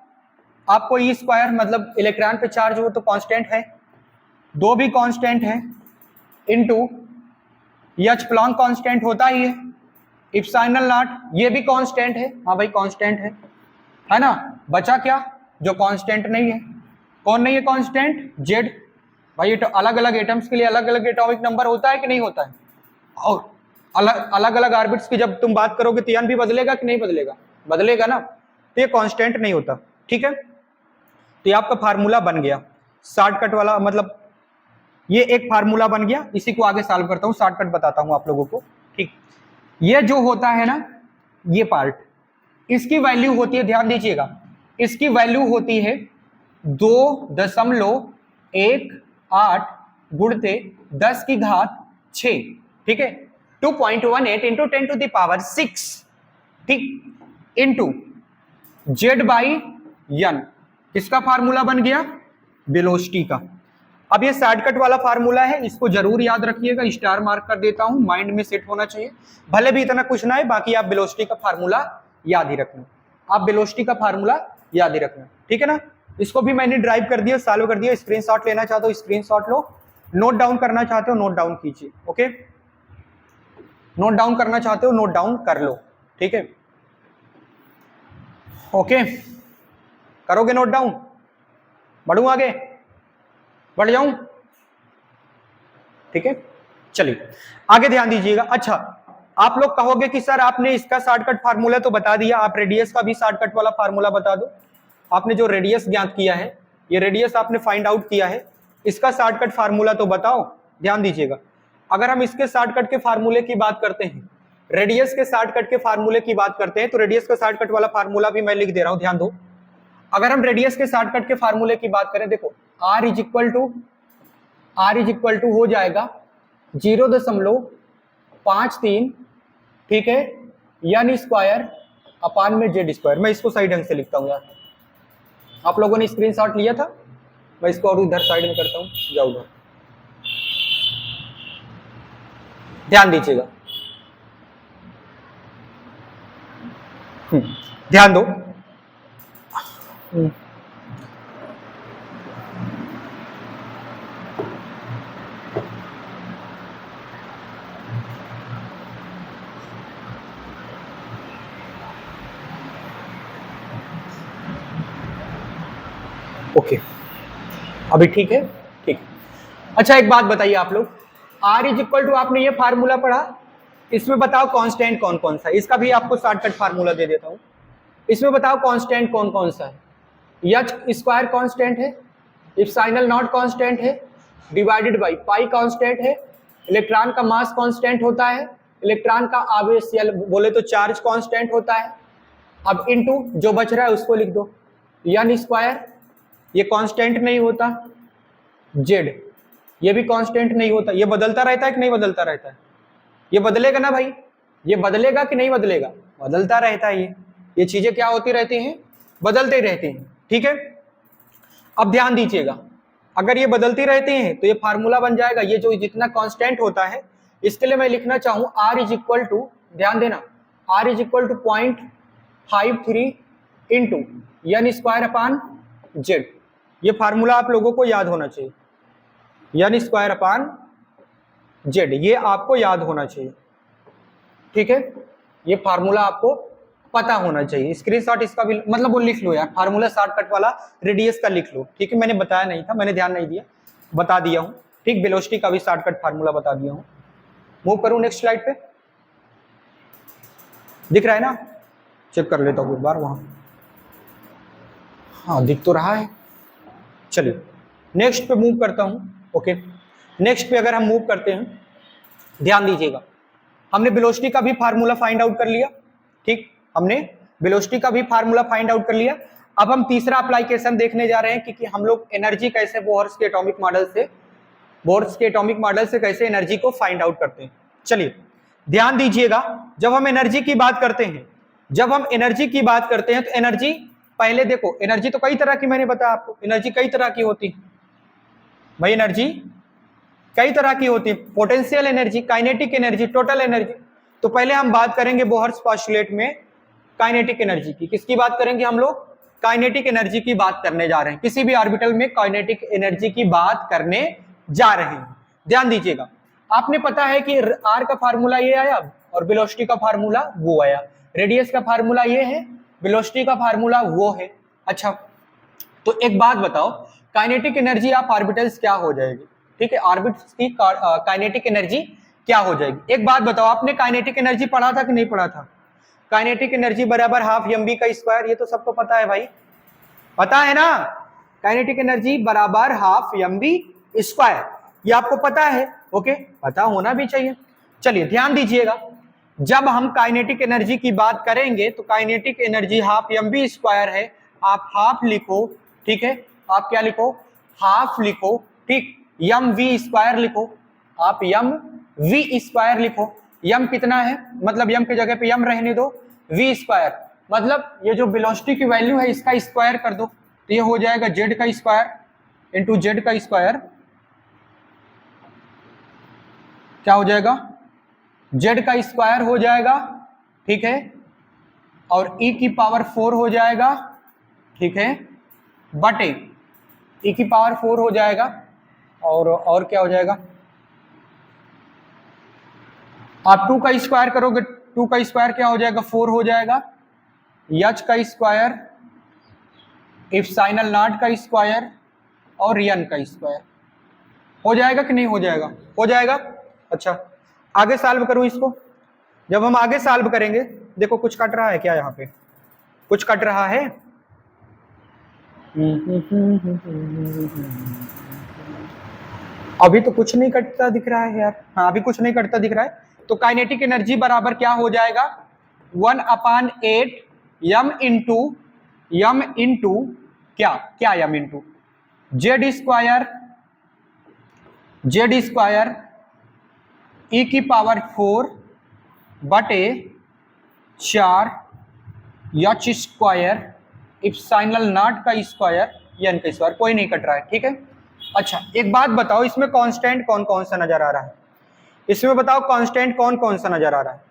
आपको, ई स्क्वायर मतलब इलेक्ट्रॉन पे चार्ज हो तो कांस्टेंट है, 2 भी कांस्टेंट है, इनटू एच प्लॉन्क कांस्टेंट होता ही है, इप्सिलॉन नॉट ये भी कांस्टेंट है, हाँ भाई कांस्टेंट है ना, बचा क्या, जो कांस्टेंट नहीं है, कौन नहीं है कांस्टेंट, जेड, भाई तो अलग अलग एटम्स के लिए अलग अलग एटॉमिक नंबर होता है कि नहीं होता है, और अलग अलग ऑर्बिट्स की जब तुम बात करोगे तो भी बदलेगा कि नहीं बदलेगा, बदलेगा ना, तो ये कांस्टेंट नहीं होता, ठीक है। तो ये आपका फार्मूला बन गया शॉर्टकट वाला, मतलब ये एक फार्मूला बन गया, इसी को आगे सॉल्व करता हूं, शॉर्टकट बताता हूं आप लोगों को, ठीक। ये जो होता है ना, ये पार्ट, इसकी वैल्यू होती है, ध्यान दीजिएगा, इसकी वैल्यू होती है 2.18 गुणते 10 की घात 6, ठीक है, 2.18 इंटू 10 टू द पावर 6, ठीक, इंटू जेड बाई यन, किसका फार्मूला बन गया, वेलोसिटी का। अब ये शॉर्टकट वाला फार्मूला है, इसको जरूर याद रखिएगा, स्टार मार्क कर देता हूं, माइंड में सेट होना चाहिए, भले भी इतना कुछ ना है, बाकी आप वेलोसिटी का फार्मूला याद ही रखना, आप वेलोसिटी का फार्मूला याद ही रखना, ठीक है ना। इसको भी मैंने ड्राइव कर दिया, सॉल्व कर दिया, स्क्रीनशॉट लेना चाहते हो स्क्रीनशॉट लो, नोट डाउन करना चाहते हो नोट डाउन कीजिए, ओके, नोट डाउन करना चाहते हो नोट डाउन कर लो, ठीक है, ओके, करोगे नोट डाउन, बढ़ू आगे, बढ़ जाऊं, ठीक है, चलिए आगे ध्यान दीजिएगा। अच्छा, आप लोग कहोगे कि सर आपने इसका शॉर्टकट फार्मूला तो बता दिया, आप रेडियस का भी शॉर्टकट वाला फार्मूला बता दो, आपने जो रेडियस ज्ञात किया है, ये रेडियस आपने फाइंड आउट किया है, इसका शॉर्टकट फार्मूला तो बताओ। ध्यान दीजिएगा, अगर हम इसके शॉर्टकट के फार्मूले की बात करते हैं, रेडियस के शॉर्टकट के फार्मूले की बात करते हैं, तो रेडियस का शॉर्टकट वाला फार्मूला भी मैं लिख दे रहा हूं, ध्यान दो। अगर हम रेडियस के शॉर्टकट के फार्मूले की बात करें, देखो r इज इक्वल टू हो जाएगा 0.53, ठीक है, यानी स्क्वायर अपान में जेड स्क्वायर। मैं इसको सही ढंग से लिखता हूं यार, आप लोगों ने स्क्रीनशॉट लिया था, मैं इसको और उधर साइड में करता हूं, जाओ उधर, ध्यान दीजिएगा, ध्यान दो, ओके, अभी ठीक है, ठीक। अच्छा एक बात बताइए आप लोग, R इज इक्वल टू, आपने ये फार्मूला पढ़ा, इसमें बताओ कांस्टेंट कौन कौन सा है। इसका भी आपको शॉर्टकट फार्मूला दे देता हूं। इसमें बताओ कांस्टेंट कौन कौन सा है। एच स्क्वायर कांस्टेंट है, इप्सिलॉन नॉट कांस्टेंट है, डिवाइडेड बाय पाई कांस्टेंट है, इलेक्ट्रॉन का मास कांस्टेंट होता है, इलेक्ट्रॉन का आवेश या बोले तो चार्ज कांस्टेंट होता है। अब इनटू जो बच रहा है उसको लिख दो, एन स्क्वायर, ये कांस्टेंट नहीं होता, जेड ये भी कांस्टेंट नहीं होता, ये बदलता रहता है कि नहीं बदलता रहता है, ये बदलेगा ना भाई, ये बदलेगा कि नहीं बदलेगा, बदलता रहता है। ये चीजें क्या होती रहती हैं, बदलते रहते हैं, ठीक है। अब ध्यान दीजिएगा, अगर ये बदलती रहती हैं तो ये फार्मूला बन जाएगा, ये जो जितना कांस्टेंट होता है इसके लिए मैं लिखना चाहूं R इज इक्वल टू, ध्यान देना, R is equal to 0.53 into N square upon Z. ये फार्मूला आप लोगों को याद होना चाहिए, एन स्क्वायर अपान जेड, ये आपको याद होना चाहिए, ठीक है। ये फार्मूला आपको पता होना चाहिए, स्क्रीनशॉट इसका भी मतलब वो लिख लो यार, फार्मूला शॉर्टकट वाला रेडियस का लिख लो, ठीक है। मैंने बताया नहीं था, मैंने ध्यान नहीं दिया, बता दिया हूं, ठीक। वेलोसिटी का भी शॉर्टकट फार्मूला बता दिया हूं। मूव करूं नेक्स्ट स्लाइड पे, दिख रहा है ना, चेक कर लेता हूं एक बार वहां, हाँ दिख तो रहा है। चलिए नेक्स्ट पे मूव करता हूं, ओके। नेक्स्ट पे अगर हम मूव करते हैं, ध्यान दीजिएगा, हमने वेलोसिटी का भी फार्मूला फाइंड आउट कर लिया, ठीक, हमने वेलोसिटी का भी फार्मूला फाइंड आउट कर लिया। अब हम तीसरा एप्लीकेशन देखने जा रहे हैं कि हम लोग एनर्जी कैसे बोहर्स के एटॉमिक मॉडल से कैसे एनर्जी को फाइंड आउट करते हैं। चलिए ध्यान दीजिएगा, जब हम एनर्जी की बात करते हैं तो एनर्जी, पहले देखो एनर्जी तो कई तरह की, मैंने बताया आपको एनर्जी कई तरह की होती है भाई, एनर्जी कई तरह की होती है, potential energy, kinetic energy, total energy. तो पहले हम बात करेंगे बोहर्स पोस्टुलेट में काइनेटिक एनर्जी की। किसकी बात करेंगे हम लोग, काइनेटिक एनर्जी की बात करने जा रहे हैं, किसी भी ऑर्बिटल में काइनेटिक एनर्जी की बात करने जा रहे हैं। ध्यान दीजिएगा, आपने पता है कि R का फार्मूला ये आया और वेलोसिटी का फार्मूला वो आया, रेडियस का फार्मूला ये है, वेलोसिटी का फार्मूला वो है। अच्छा तो एक बात बताओ, काइनेटिक एनर्जी ऑफ ऑर्बिटल्स क्या हो जाएगी, ठीक है, ऑर्बिटल्स की काइनेटिक एनर्जी क्या हो जाएगी। एक बात बताओ, आपने काइनेटिक एनर्जी पढ़ा था कि नहीं पढ़ा था, काइनेटिक एनर्जी बराबर हाफ mv का स्क्वायर, ये तो सबको पता है भाई, पता है ना, काइनेटिक एनर्जी बराबर हाफ mv स्क्वायर, ये आपको पता है, ओके, पता होना भी चाहिए। चलिए ध्यान दीजिएगा, जब हम काइनेटिक एनर्जी की बात करेंगे तो kinetic energy half mv square है, आप हाफ लिखो, ठीक है, आप क्या लिखो, हाफ लिखो, ठीक, mv स्क्वायर लिखो, आप mv स्क्वायर लिखो, यम कितना है, मतलब यम की जगह पे यम रहने दो, v स्क्वायर मतलब ये जो वेलोसिटी की वैल्यू है इसका स्क्वायर कर दो, तो ये हो जाएगा z का स्क्वायर इंटू जेड का स्क्वायर, क्या हो जाएगा, z का स्क्वायर हो जाएगा, ठीक है, और e की पावर 4 हो जाएगा, ठीक है, बटे e की पावर 4 हो जाएगा, और क्या हो जाएगा, आप 2 का स्क्वायर करोगे, 2 का स्क्वायर क्या हो जाएगा, 4 हो जाएगा, h का स्क्वायर, इप्सिलॉन नॉट का स्क्वायर और n का स्क्वायर, हो जाएगा कि नहीं हो जाएगा, हो जाएगा। अच्छा आगे सॉल्व करूं इसको, जब हम आगे सॉल्व करेंगे, देखो कुछ कट रहा है क्या, यहाँ पे कुछ कट रहा है, अभी तो कुछ नहीं कटता दिख रहा है यार, हाँ अभी कुछ नहीं कटता दिख रहा है। तो काइनेटिक एनर्जी बराबर क्या हो जाएगा, 1/8 m इंटू क्या m into Z square e की पावर 4 बटे 4 h स्क्वायर इप्सिलॉन नॉट का स्क्वायर n का स्क्वायर, कोई नहीं कट रहा है, ठीक है। अच्छा एक बात बताओ, इसमें कांस्टेंट कौन कौन सा नजर आ रहा है, इसमें बताओ कांस्टेंट कौन कौन सा नजर आ रहा है,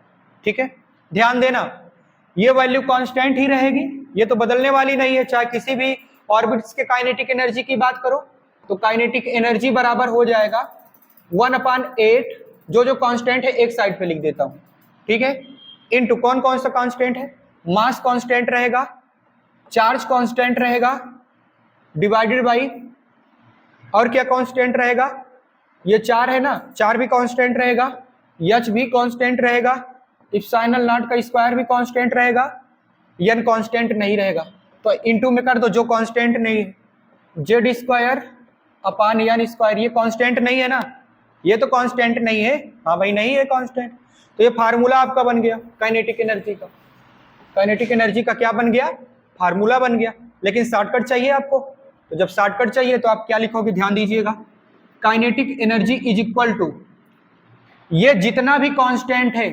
ठीक है, ध्यान देना, ये वैल्यू कांस्टेंट ही रहेगी, ये तो बदलने वाली नहीं है, चाहे किसी भी ऑर्बिट्स के काइनेटिक एनर्जी की बात करो, तो काइनेटिक एनर्जी बराबर हो जाएगा 1/8, जो कांस्टेंट है एक साइड पे लिख देता हूं, ठीक है, इनटू कौन कौन सा कांस्टेंट है, मास कांस्टेंट रहेगा, चार्ज कांस्टेंट रहेगा, डिवाइडेड बाई, और क्या कांस्टेंट रहेगा, ये 4 है ना, 4 भी कांस्टेंट रहेगा, एच भी कांस्टेंट रहेगा, इप्सिलॉन नॉट का स्क्वायर भी कांस्टेंट रहेगा, एन कांस्टेंट नहीं रहेगा। तो इनटू में कर दो जो कांस्टेंट नहीं है, Z square upon N square, ये कांस्टेंट नहीं है ना, ये तो कांस्टेंट नहीं है, हाँ भाई नहीं है कांस्टेंट। तो ये फार्मूला आपका बन गया काइनेटिक एनर्जी का, काइनेटिक एनर्जी का क्या बन गया, फार्मूला बन गया। लेकिन शॉर्टकट चाहिए आपको, तो जब शॉर्टकट चाहिए तो आप क्या लिखोगे, ध्यान दीजिएगा, kinetic energy is equal to, ये जितना भी कांस्टेंट है,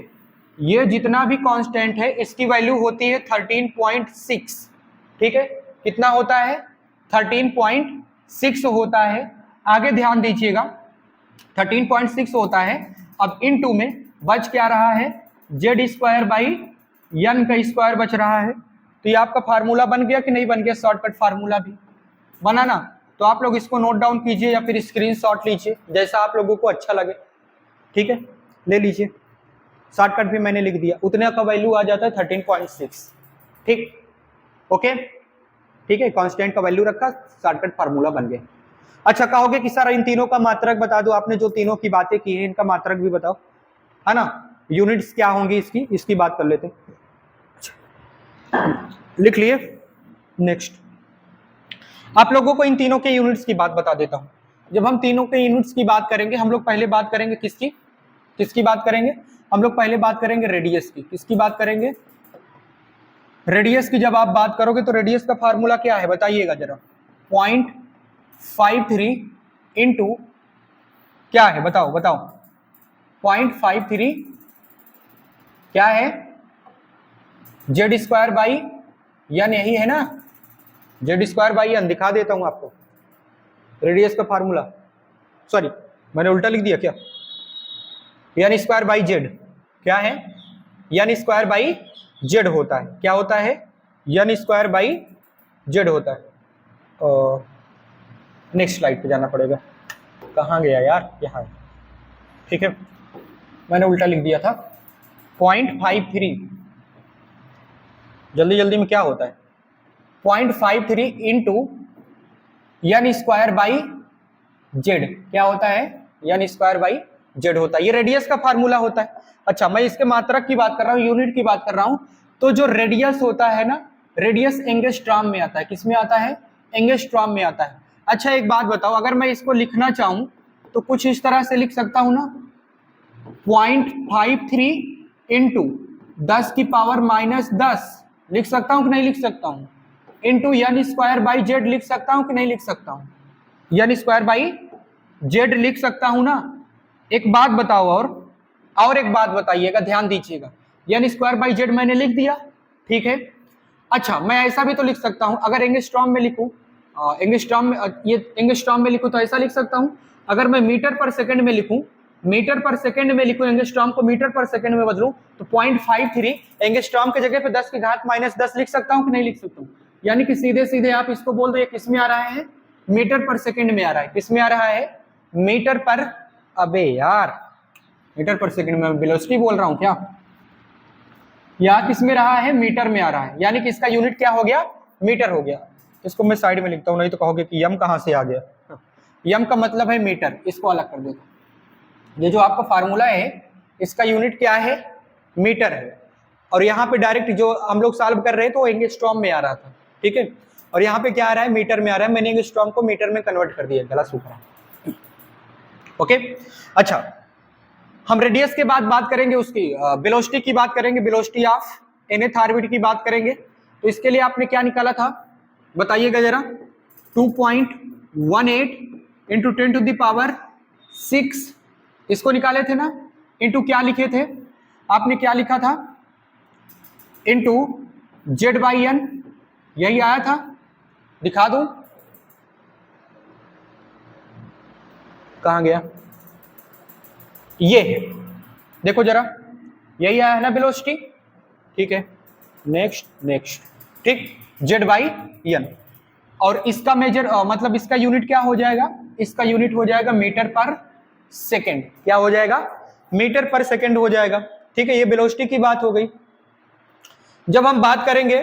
ये जितना भी कांस्टेंट है इसकी वैल्यू होती है 13.6, ठीक है, कितना होता है 13.6 होता है। आगे ध्यान दीजिएगा 13.6 होता है। अब इन टू में बच क्या रहा है, जेड स्क्वायर बाई एन का स्क्वायर बच रहा है। तो ये आपका फार्मूला बन गया कि नहीं बन गया, शॉर्टकट फार्मूला भी बना ना। तो आप लोग इसको नोट डाउन कीजिए या फिर स्क्रीनशॉट लीजिए, जैसा आप लोगों को अच्छा लगे, ठीक है, ले लीजिए। शॉर्टकट भी मैंने लिख दिया, उतने का वैल्यू आ जाता है 13.6, ठीक, ओके, ठीक है, कांस्टेंट का वैल्यू रखा, शॉर्टकट फार्मूला बन गया। अच्छा, कहोगे कि सर इन तीनों का मात्रक बता दो, आपने जो तीनों की बातें की है इनका मात्रक भी बताओ, है ना, यूनिट्स क्या होंगी इसकी बात कर लेते हैं। लिख लिए। नेक्स्ट आप लोगों को इन तीनों के यूनिट्स की बात बता देता हूं। जब हम तीनों के यूनिट्स की बात करेंगे, हम लोग पहले बात करेंगे किसकी बात करेंगे, हम लोग पहले बात करेंगे रेडियस की। किसकी बात करेंगे, रेडियस की। जब आप बात करोगे तो रेडियस का फार्मूला क्या है बताइएगा जरा, 0.53 इंटू क्या है, बताओ 0.53 क्या है, जेड स्क्वायर बाई एन, यही है ना, जेड स्क्वायर बाई एन। दिखा देता हूं आपको रेडियस का फार्मूला, सॉरी मैंने उल्टा लिख दिया क्या, एन स्क्वायर बाई जेड क्या है, एन स्क्वायर बाई जेड होता है, क्या होता है, एन स्क्वायर बाई जेड होता है। नेक्स्ट स्लाइड पे जाना पड़ेगा, कहाँ गया यार, यहाँ, ठीक है, मैंने उल्टा लिख दिया था। 0.53 जल्दी में क्या होता है, 0.53 into N square by Z, क्या होता है, एन स्क्वायर बाई जेड होता है। ये रेडियस का फार्मूला होता है। अच्छा, मैं इसके मात्रक की बात कर रहा हूँ, यूनिट की बात कर रहा हूँ। तो जो रेडियस होता है ना, रेडियस एंगस्ट्रॉम में आता है, किस में आता है, एंगस्ट्रॉम में आता है। अच्छा एक बात बताओ, अगर मैं इसको लिखना चाहूं तो कुछ इस तरह से लिख सकता हूं ना, 0.53 इंटू 10 की पावर -10 लिख सकता हूं कि नहीं लिख सकता हूं, into N square by Z लिख सकता हूं कि नहीं लिख सकता हूं, एन स्क्वायर बाई जेड लिख सकता हूं ना। एक बात बताओ, और एक बात बताइएगा, ध्यान दीजिएगा, एन स्क्वायर बाई जेड मैंने लिख दिया, ठीक है। अच्छा, मैं ऐसा भी तो लिख सकता हूं, अगर एंगस्ट्रॉम में लिखूं, एंगस्ट्रॉम में, ये एंगस्ट्रॉम में लिखूं तो ऐसा लिख सकता हूं। अगर मैं मीटर पर सेकंड में लिखूं, मीटर पर सेकंड में लिखूं, एंगस्ट्रॉम को मीटर पर सेकंड में बदलूं तो 0.53 एंगस्ट्रॉम के जगह पे 10 की घात -10 लिख सकता हूं कि नहीं लिख सकता हूं। यानी कि सीधे सीधे आप इसको बोल दो, ये किस में आ रहा है, मीटर पर सेकंड में आ रहा है। किस में आ रहा है, मीटर पर, अबे यार मीटर पर सेकंड में वेलोसिटी बोल रहा हूं क्या, या किस में रहा है, मीटर में आ रहा है। यानी कि इसका यूनिट क्या हो गया, मीटर हो गया। इसको मैं साइड में लिखता हूं, नहीं तो कहोगे कि यम कहां से आ गया। यम का मतलब है मीटर, इसको अलग कर देता हूं। ये जो आपका फार्मूला है इसका यूनिट क्या है, मीटर है। और यहाँ पे डायरेक्ट जो हम लोग सॉल्व कर रहे थे वो एंगस्ट्रॉम में आ रहा था, ठीक है, और यहाँ पे क्या आ रहा है, मीटर में आ रहा है। मैंने एंगस्ट्रॉम को मीटर में कन्वर्ट कर दिया, गला सूख रहा है, ओके। अच्छा, हम रेडियस के बाद बात करेंगे उसकी, वेलोसिटी की बात करेंगे, वेलोसिटी ऑफ nth ऑर्बिट की बात करेंगे। तो इसके लिए आपने क्या निकाला था बताइएगा जरा, 2.18 इंटू 10⁻6 इसको निकाले थे ना, इंटू क्या लिखे थे आपने, क्या लिखा था, इंटू जेड बाई एन, यही आया था, दिखा दूं, कहां गया, ये है, देखो जरा, यही आया है ना वेलोसिटी, ठीक है। नेक्स्ट, ठीक, जेड बाई एन। और इसका मेजर मतलब इसका यूनिट क्या हो जाएगा, इसका यूनिट हो जाएगा मीटर पर सेकेंड। क्या हो जाएगा, मीटर पर सेकेंड हो जाएगा, ठीक है। ये वेलोसिटी की बात हो गई। जब हम बात करेंगे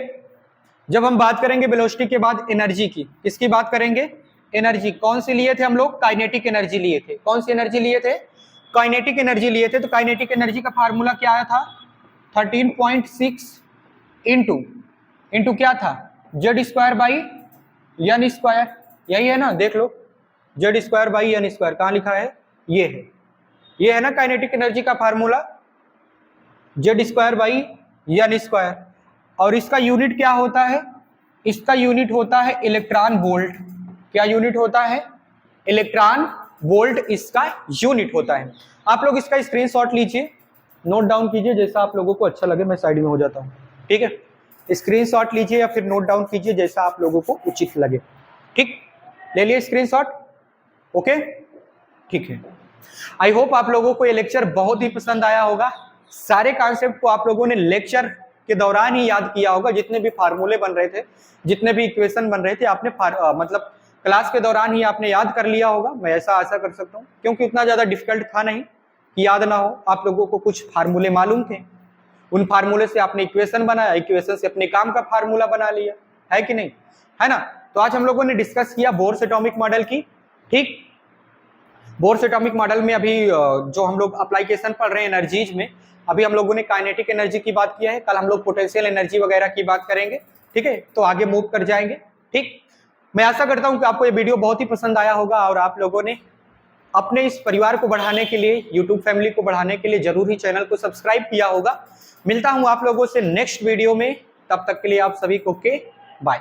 जब हम बात करेंगे वेलोसिटी के बाद एनर्जी की, किसकी बात करेंगे? एनर्जी। कौन सी लिए थे हम लोग? काइनेटिक एनर्जी लिए थे। कौन सी एनर्जी लिए थे? काइनेटिक एनर्जी लिए थे। तो काइनेटिक एनर्जी का फार्मूला क्या आया था? 13.6 इंटू क्या था? Z square by N square. यही है ना, देख लो, Z square by N square. कहां लिखा है? ये है ना काइनेटिक एनर्जी का formula, Z square by N square. और इसका यूनिट क्या होता है? इसका यूनिट होता है इलेक्ट्रॉन वोल्ट। क्या यूनिट होता है? इलेक्ट्रॉन वोल्ट इसका यूनिट होता है। आप लोग इसका स्क्रीनशॉट लीजिए, नोट डाउन कीजिए, जैसा आप लोगों को अच्छा लगे। मैं साइड में हो जाता हूं, ठीक है? स्क्रीनशॉट लीजिए या फिर नोट डाउन कीजिए, जैसा आप लोगों को उचित लगे। ठीक, ले लिए स्क्रीनशॉट? ओके, ठीक है। आई होप आप लोगों को ये लेक्चर बहुत ही पसंद आया होगा। सारे कॉन्सेप्ट को आप लोगों ने लेक्चर के दौरान ही याद किया होगा। जितने भी फार्मूले बन रहे थे, जितने भी इक्वेशन बन रहे थे, आपने मतलब क्लास के दौरान ही आपने याद कर लिया होगा। मैं ऐसा आशा कर सकता हूँ, क्योंकि इतना ज्यादा डिफिकल्ट था नहीं कि याद ना हो। आप लोगों को कुछ फार्मूले मालूम थे, उन फार्मूले से आपने इक्वेशन बनाया, इक्वेशन से अपने काम का फार्मूला बना लिया, है कि नहीं? है ना? तो आज हम लोगों ने डिस्कस किया बोर्स एटॉमिक मॉडल की। ठीक, बोर्स एटॉमिक मॉडल में अभी जो हम लोग अप्लीकेशन पढ़ रहे हैं एनर्जीज में, अभी हम लोगों ने काइनेटिक एनर्जी की बात किया है। कल हम लोग पोटेंशियल एनर्जी वगैरह की बात करेंगे, ठीक है? तो आगे मूव कर जाएंगे। ठीक, मैं आशा करता हूं कि आपको ये वीडियो बहुत ही पसंद आया होगा और आप लोगों ने अपने इस परिवार को बढ़ाने के लिए, यूट्यूब फैमिली को बढ़ाने के लिए जरूर ही चैनल को सब्सक्राइब किया होगा। मिलता हूं आप लोगों से नेक्स्ट वीडियो में, तब तक के लिए आप सभी को बाय।